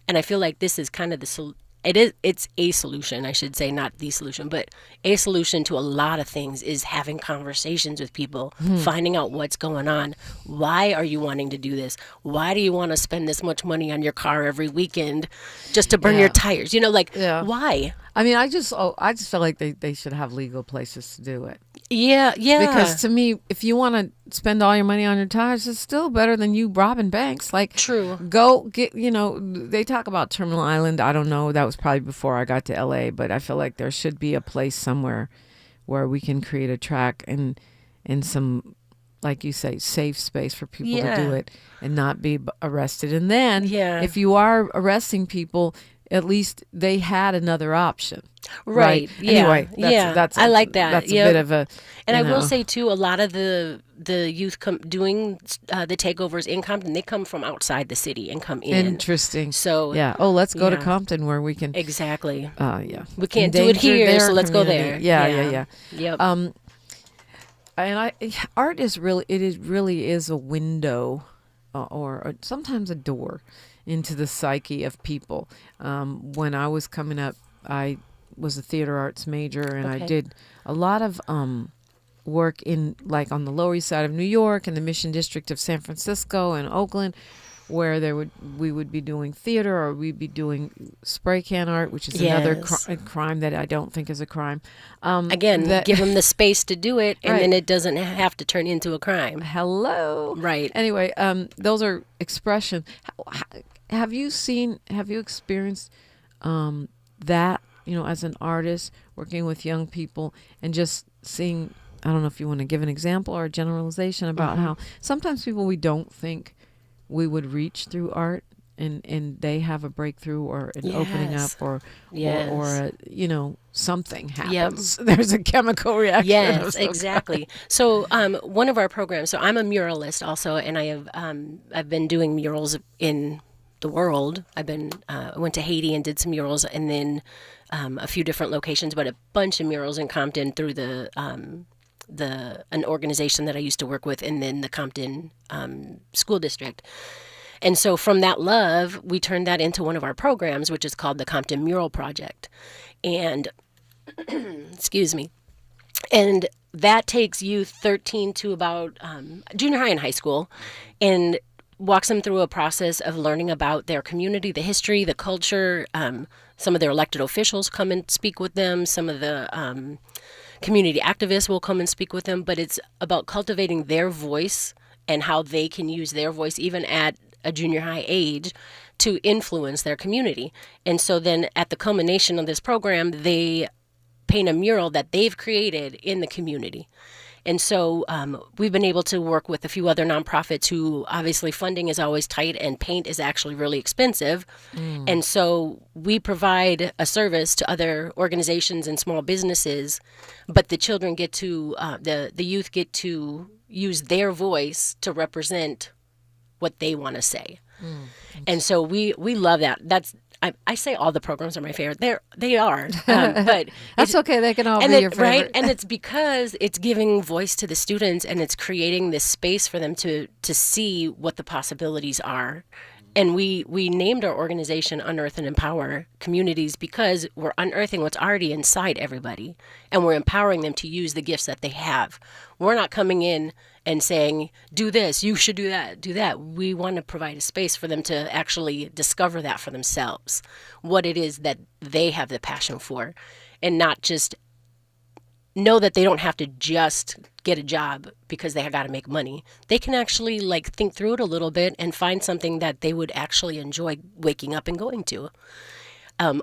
and I feel like this is kind of it's a solution, I should say, not the solution, but a solution to a lot of things is having conversations with people, finding out what's going on. Why are you wanting to do this? Why do you want to spend this much money on your car every weekend just to burn your tires? Why? I mean, I just feel like they should have legal places to do it. Yeah. Because to me, if you want to spend all your money on your tires, it's still better than you robbing banks. Like, true. Go get, they talk about Terminal Island. I don't know. That was probably before I got to LA, but I feel like there should be a place somewhere where we can create a track and some, like you say, safe space for people to do it and not be arrested. And then if you are arresting people, at least they had another option. Right. Yeah. Anyway, that's I like that. That's a bit of a. And I will say too, a lot of the youth doing the takeovers in Compton, they come from outside the city and come in. Interesting. So let's go to Compton where we can exactly. We can't do it here, so let's go there. Yeah. Yep. And art is really is a window, or sometimes a door into the psyche of people. When I was coming up, I was a theater arts major, and I did a lot of work on the Lower East Side of New York and the Mission District of San Francisco and Oakland, where we would be doing theater, or we'd be doing spray can art, which is another crime that I don't think is a crime. Again, give them the space to do it, and then it doesn't have to turn into a crime. Hello. Right. Anyway, those are expression. Have you experienced that, as an artist working with young people and just seeing, I don't know if you want to give an example or a generalization about how sometimes people we don't think we would reach through art and they have a breakthrough or an opening up or something happens. Yep. There's a chemical reaction. Yes, exactly. So one of our programs, so I'm a muralist also, and I've been doing murals in the world. I went to Haiti and did some murals, and then a few different locations, but a bunch of murals in Compton through an organization that I used to work with, and then the Compton school district. And so from that love, we turned that into one of our programs, which is called the Compton Mural Project. And excuse me. And that takes youth 13 to about junior high and high school, and walks them through a process of learning about their community, the history, the culture. Some of their elected officials come and speak with them. Some of the community activists will come and speak with them. But it's about cultivating their voice and how they can use their voice, even at a junior high age, to influence their community. And so then at the culmination of this program, they paint a mural that they've created in the community. And so we've been able to work with a few other nonprofits who obviously funding is always tight and paint is actually really expensive. And so we provide a service to other organizations and small businesses, but the children get to, the youth get to use their voice to represent what they want to say. And so we love that. I say all the programs are my favorite. They are, but that's okay. They can all be your favorite, right? And it's because it's giving voice to the students, and it's creating this space for them to see what the possibilities are. And we named our organization Unearth and Empower Communities because we're unearthing what's already inside everybody, and we're empowering them to use the gifts that they have. We're not coming in and saying, do this, you should do that. We want to provide a space for them to actually discover that for themselves, what it is that they have the passion for, and not just know that they don't have to just get a job because they have got to make money. They can actually think through it a little bit and find something that they would actually enjoy waking up and going to.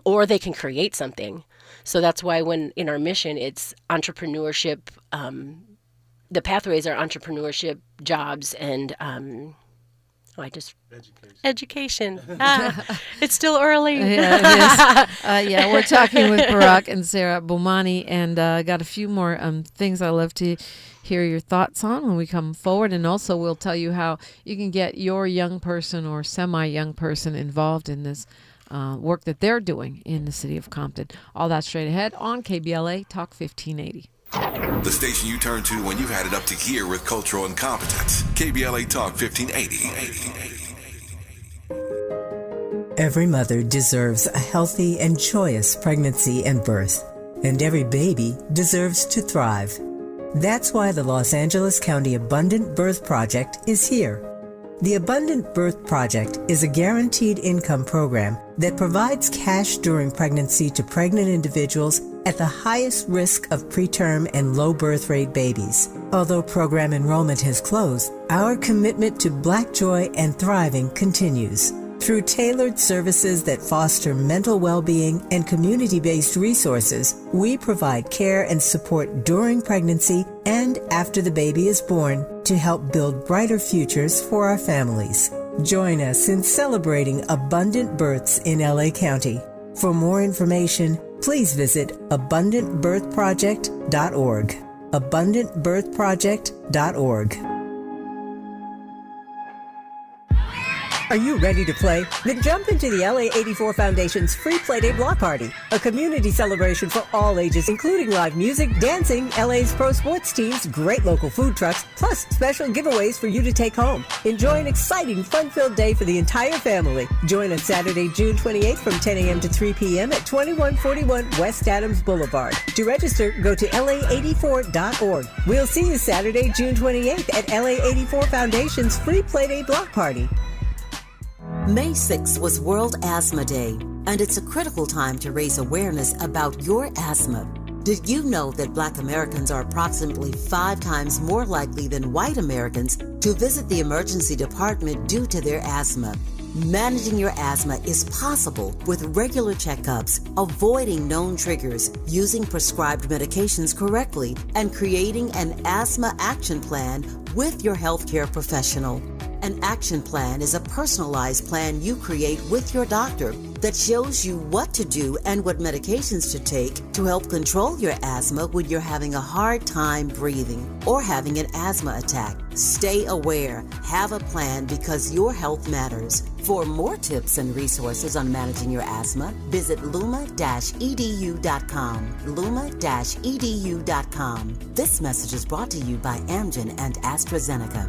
or they can create something. So that's why when in our mission, it's entrepreneurship. The pathways are entrepreneurship, jobs, and education. It's still early. Yeah, it is. We're talking with Barak and Sara Bomani, and got a few more things I love to hear your thoughts on when we come forward. And also we'll tell you how you can get your young person or semi-young person involved in this work that they're doing in the city of Compton. All that straight ahead on KBLA Talk 1580. The station you turn to when you've had it up to gear with cultural incompetence. KBLA Talk 1580. Every mother deserves a healthy and joyous pregnancy and birth, and every baby deserves to thrive. That's why the Los Angeles County Abundant Birth Project is here. The Abundant Birth Project is a guaranteed income program that provides cash during pregnancy to pregnant individuals at the highest risk of preterm and low birth rate babies. Although program enrollment has closed, our commitment to Black joy and thriving continues. Through tailored services that foster mental well-being and community-based resources, we provide care and support during pregnancy and after the baby is born to help build brighter futures for our families. Join us in celebrating abundant births in LA County. For more information, please visit abundantbirthproject.org. abundantbirthproject.org. Are you ready to play? Then jump into the LA 84 Foundation's free Playday Block Party, a community celebration for all ages, including live music, dancing, LA's pro sports teams, great local food trucks, plus special giveaways for you to take home. Enjoy an exciting, fun-filled day for the entire family. Join on Saturday, June 28th from 10 a.m. to 3 p.m. at 2141 West Adams Boulevard. To register, go to la84.org. We'll see you Saturday, June 28th at LA 84 Foundation's free Playday Block Party. May 6th was World Asthma Day, and it's a critical time to raise awareness about your asthma. Did you know that Black Americans are approximately 5 times more likely than white Americans to visit the emergency department due to their asthma? Managing your asthma is possible with regular checkups, avoiding known triggers, using prescribed medications correctly, and creating an asthma action plan with your healthcare professional. An action plan is a personalized plan you create with your doctor that shows you what to do and what medications to take to help control your asthma when you're having a hard time breathing or having an asthma attack. Stay aware, have a plan because your health matters. For more tips and resources on managing your asthma, visit luma-edu.com. luma-edu.com. This message is brought to you by Amgen and AstraZeneca.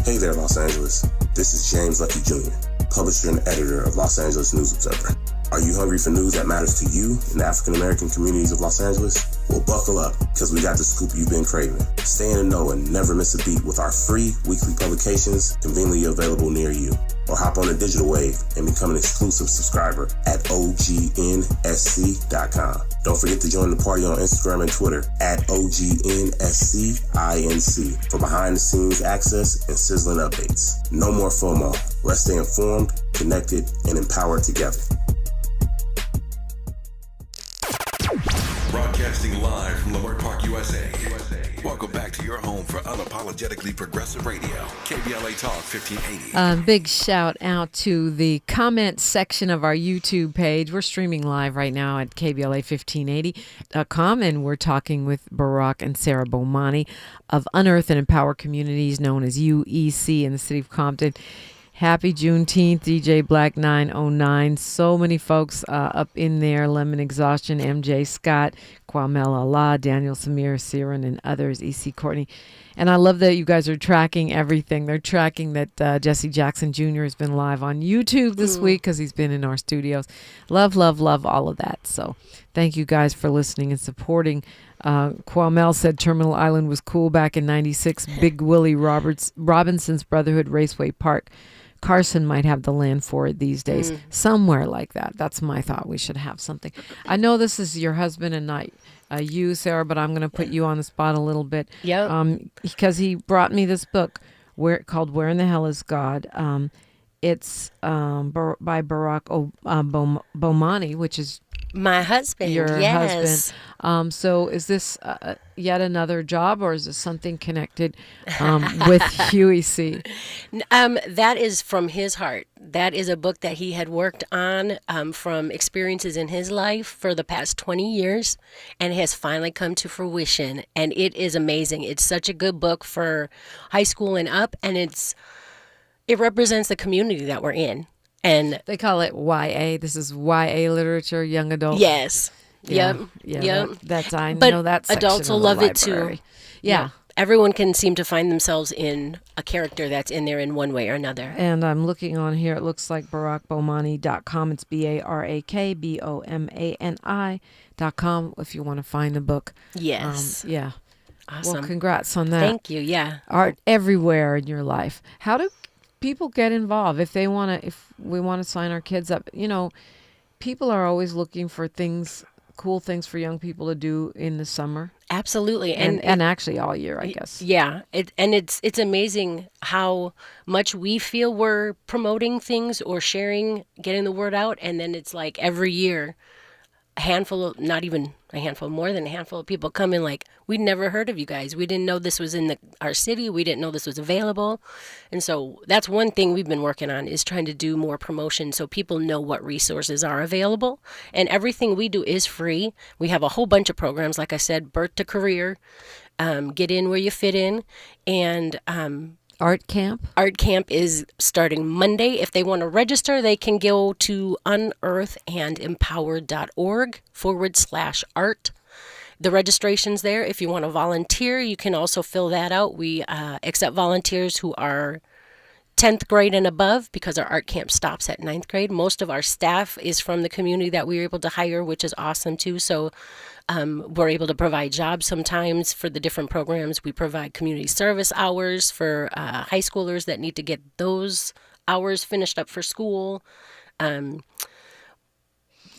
Hey there, Los Angeles. This is James Lucky Jr., publisher and editor of Los Angeles News Observer. Are you hungry for news that matters to you in the African-American communities of Los Angeles? Well, buckle up, because we got the scoop you've been craving. Stay in the know and never miss a beat with our free weekly publications conveniently available near you. Or hop on the digital wave and become an exclusive subscriber at OGNSC.com. Don't forget to join the party on Instagram and Twitter at OGNSCINC for behind-the-scenes access and sizzling updates. No more FOMO. Let's stay informed, connected, and empowered together. Broadcasting live from Leimert Park, USA. Welcome back to your home for unapologetically progressive radio. KBLA Talk 1580. Big shout out to the comment section of our YouTube page. We're streaming live right now at KBLA1580.com, and we're talking with Barak and Sara Bomani of Unearth and Empower Communities, known as UEC, in the city of Compton. Happy Juneteenth, DJ Black 909. So many folks up in there. Lemon Exhaustion, MJ Scott, Kwamel Allah, Daniel Samir, Siren, and others, EC Courtney. And I love that you guys are tracking everything. They're tracking that Jesse Jackson Jr. has been live on YouTube this week because he's been in our studios. Love, love, love all of that. So thank you guys for listening and supporting. Kwamel said Terminal Island was cool back in 96. Big Willie Robinson's Brotherhood Raceway Park. Carson might have the land for it these days. Somewhere like that. That's my thought. We should have something. I know this is your husband and not you, Sarah, but I'm going to put you on the spot a little bit. Yep. Because he brought me this book called Where in the Hell is God? It's by Barak Bomani, which is my husband. Your yes. husband. So is this yet another job, or is this something connected with UEC? That is from his heart. That is a book that he had worked on from experiences in his life for the past 20 years and has finally come to fruition. And it is amazing. It's such a good book for high school and up, and it represents the community that we're in. And they call it YA. This is YA literature, young adult. Yes. Yeah. Yep. Yep. That's I but know that section adults will of the love it library. too. Yeah. Everyone can seem to find themselves in a character that's in there in one way or another. And I'm looking on here. It looks like barakbomani.com. It's BARAKBOMANI.com if you want to find the book. Yes. Yeah. Awesome. Well, congrats on that. Thank you. Yeah. Art everywhere in your life. How do people get involved if we want to sign our kids up? People are always looking for cool things for young people to do in the summer. Absolutely. And actually all year, I guess. Yeah. It's amazing how much we feel we're promoting things or sharing, getting the word out. And then it's like every year, more than a handful of people come in like, we'd never heard of you guys. We didn't know this was in our city. We didn't know this was available. And so that's one thing we've been working on, is trying to do more promotion so people know what resources are available. And everything we do is free. We have a whole bunch of programs, like I said, Birth to Career, Get In Where You Fit In, and Art Camp? Art Camp is starting Monday. If they want to register, they can go to unearthandempower.org/art. The registration's there. If you want to volunteer, you can also fill that out. We accept volunteers who are 10th grade and above, because our art camp stops at 9th grade. Most of our staff is from the community that we were able to hire, which is awesome too. So we're able to provide jobs sometimes for the different programs. We provide community service hours for high schoolers that need to get those hours finished up for school.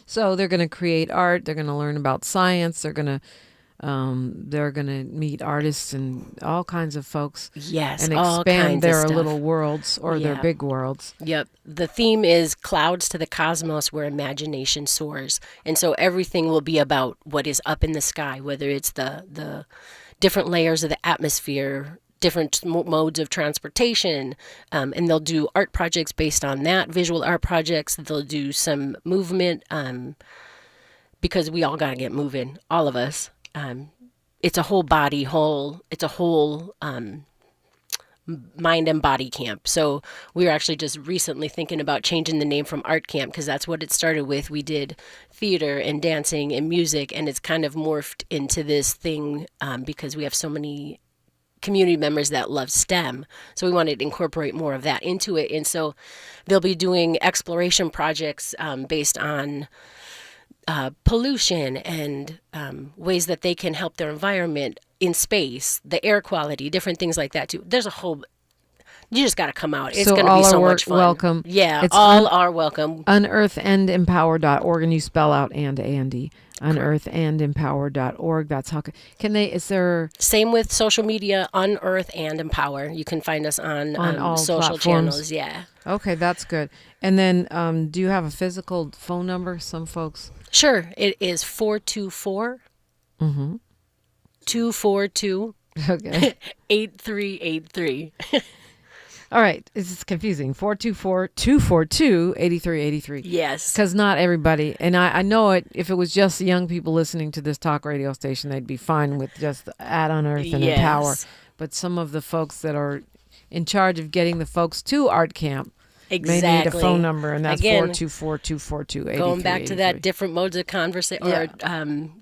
So they're going to create art. They're going to learn about science. They're going to meet artists and all kinds of folks. Yes, and all expand kinds their of stuff. little worlds or their big worlds. Yep. The theme is Clouds to the Cosmos, where imagination soars. And so everything will be about what is up in the sky, whether it's the different layers of the atmosphere, different modes of transportation, and they'll do art projects based on that, visual art projects. They'll do some movement, because we all got to get moving, all of us. It's a whole mind and body camp. So we were actually just recently thinking about changing the name from Art Camp, because that's what it started with. We did theater and dancing and music, and it's kind of morphed into this thing because we have so many community members that love STEM. So we wanted to incorporate more of that into it. And so they'll be doing exploration projects based on pollution and ways that they can help their environment in space, the air quality, different things like that too. There's a whole, you just got to come out. It's So going to be all so are much fun. welcome. Yeah, It's all are welcome. Unearthandempower.org, and you spell out Andy. Unearthandempower.org. That's how is there Same with social media, Unearth and Empower. You can find us on all social platforms? channels. Yeah. Okay, that's good. And then do you have a physical phone number? Some folks. Sure. It is 424 242 Okay. 8383. All right. It's confusing. 424-242-8383. Yes. Because not everybody, and I know it, if it was just young people listening to this talk radio station, they'd be fine with just add Unearth and Empower. But some of the folks that are in charge of getting the folks to Art Camp may need a phone number, and that's 424-242-8383. Going back to that different modes of conversation or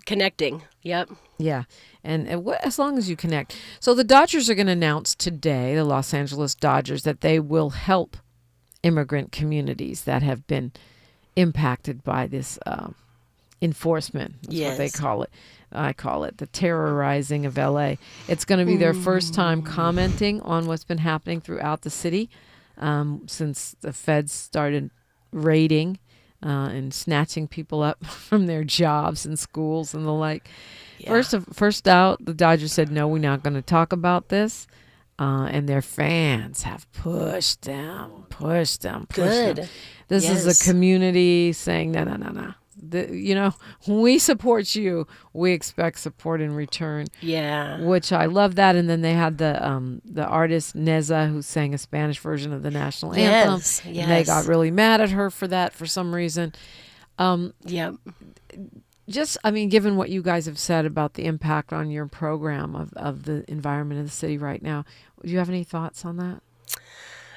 connecting. Yep. Yeah. And as long as you connect. So the Dodgers are going to announce today, the Los Angeles Dodgers, that they will help immigrant communities that have been impacted by this enforcement. That's what they call it. I call it the terrorizing of LA. It's going to be their first time commenting on what's been happening throughout the city since the feds started raiding and snatching people up from their jobs and schools and the like. Yeah. First out, the Dodgers said, no, we're not going to talk about this. and their fans have pushed them. Good. This is a community saying, no. We support you. We expect support in return. Yeah. Which I love that. And then they had the artist Neza, who sang a Spanish version of the national anthem. Yes. And they got really mad at her for that for some reason. Yep. Given what you guys have said about the impact on your program of the environment of the city right now, do you have any thoughts on that?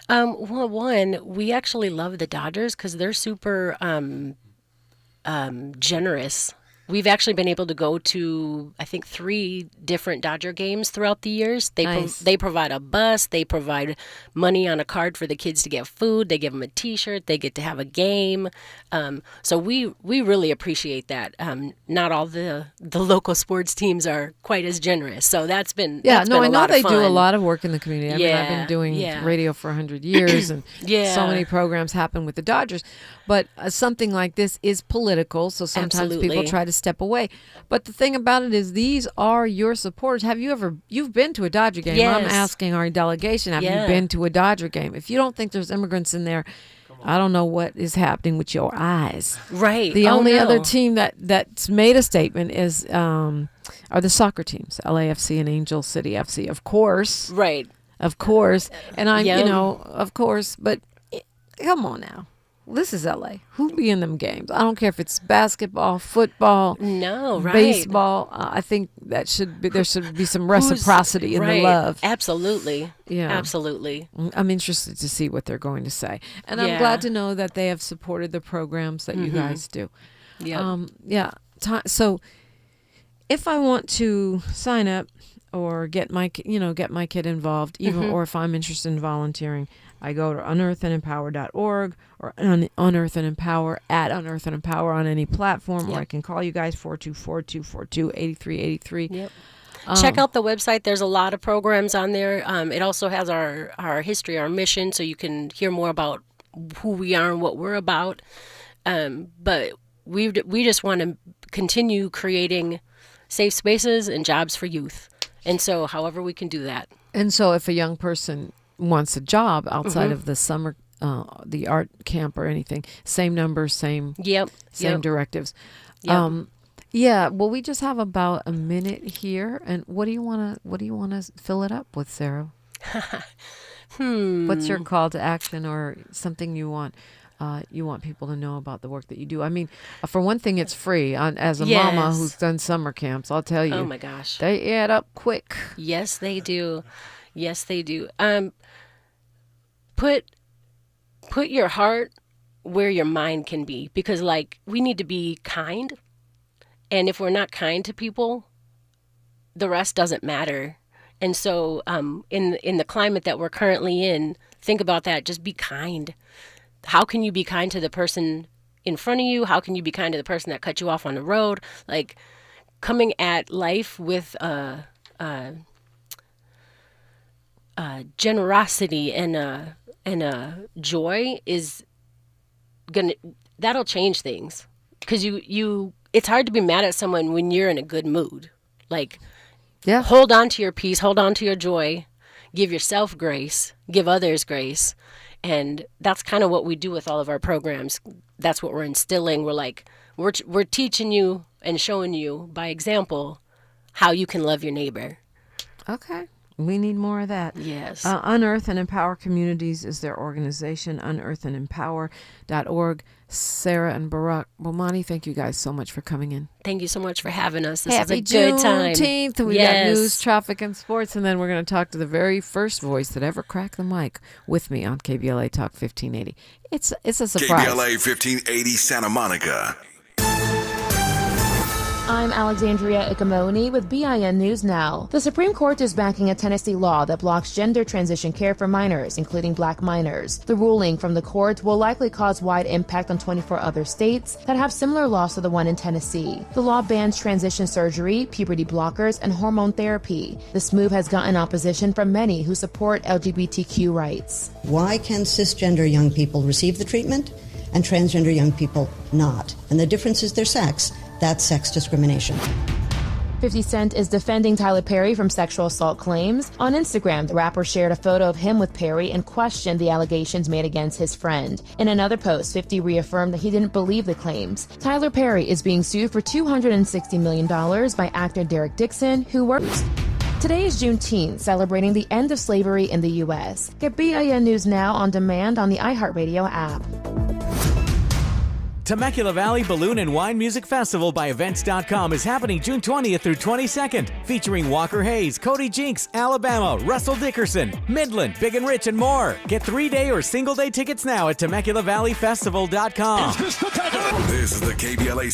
Well, one, we actually love the Dodgers because they're super generous. We've actually been able to go to, I think, 3 different Dodger games throughout the years. They provide a bus. They provide money on a card for the kids to get food. They give them a T-shirt. They get to have a game. So we really appreciate that. Not all the local sports teams are quite as generous. So that's been I know they do a lot of work in the community. I mean, I've been doing yeah. radio for 100 years, and so many programs happen with the Dodgers. But something like this is political, so sometimes people try to step away. But the thing about it is, these are your supporters. You've been to a Dodger game? Yes. I'm asking our delegation, have you been to a Dodger game? If you don't think there's immigrants in there, I don't know what is happening with your eyes. Right. The only other team that's made a statement is are the soccer teams, LAFC and Angel City FC, of course. Right. Of course. And I'm, of course, but come on now. This is LA. Who be in them games? I don't care if it's basketball, football, baseball. I think there should be some reciprocity in the love. Absolutely. Yeah. Absolutely. I'm interested to see what they're going to say. And I'm glad to know that they have supported the programs that you guys do. Yeah. So if I want to sign up or get my kid involved, even or if I'm interested in volunteering, I go to unearthandempower.org or Unearth and Empower at Unearth and Empower on any platform, or I can call you guys 424-242-8383. Yep. Check out the website. There's a lot of programs on there. It also has our history, our mission, so you can hear more about who we are and what we're about. But we just want to continue creating safe spaces and jobs for youth. And so however we can do that. And so if a young person wants a job outside of the summer, the art camp or anything, same numbers, same directives. Yep. Well, we just have about a minute here, and what do you want to fill it up with, Sarah? What's your call to action, or something you want people to know about the work that you do? I mean, for one thing, it's free. As a mama who's done summer camps, I'll tell you. Oh my gosh, they add up quick. Yes, they do. Yes, they do. Put your heart where your mind can be, because we need to be kind, and if we're not kind to people, the rest doesn't matter. And so in the climate that we're currently in, think about that. Just be kind. How can you be kind to the person in front of you? How can you be kind to the person that cut you off on the road? Coming at life with generosity and joy is that'll change things, because it's hard to be mad at someone when you're in a good mood. Hold on to your peace, hold on to your joy, give yourself grace, give others grace. And that's kind of what we do with all of our programs. That's what we're instilling. We're teaching you and showing you by example how you can love your neighbor. Okay. We need more of that. Yes. Unearth and Empower Communities is their organization, unearthandempower.org. Sarah and Barak Bomani, thank you guys so much for coming in. Thank you so much for having us. This Happy is a good time. Juneteenth. We got news, traffic, and sports, and then we're going to talk to the very first voice that ever cracked the mic with me on KBLA Talk 1580. It's a surprise. KBLA 1580 Santa Monica. I'm Alexandria Ikamoni with BIN News Now. The Supreme Court is backing a Tennessee law that blocks gender transition care for minors, including black minors. The ruling from the court will likely cause wide impact on 24 other states that have similar laws to the one in Tennessee. The law bans transition surgery, puberty blockers, and hormone therapy. This move has gotten opposition from many who support LGBTQ rights. Why can cisgender young people receive the treatment and transgender young people not? And the difference is their sex. That's sex discrimination. 50 Cent is defending Tyler Perry from sexual assault claims. On Instagram, the rapper shared a photo of him with Perry and questioned the allegations made against his friend. In another post, 50 reaffirmed that he didn't believe the claims. Tyler Perry is being sued for $260 million by actor Derek Dixon, who works. Today is Juneteenth, celebrating the end of slavery in the U.S. Get BIN News Now on demand on the iHeartRadio app. Temecula Valley Balloon and Wine Music Festival by Events.com is happening June 20th through 22nd, featuring Walker Hayes, Cody Jinks, Alabama, Russell Dickerson, Midland, Big and Rich, and more. Get 3-day or single-day tickets now at TemeculaValleyFestival.com. This is the KBLA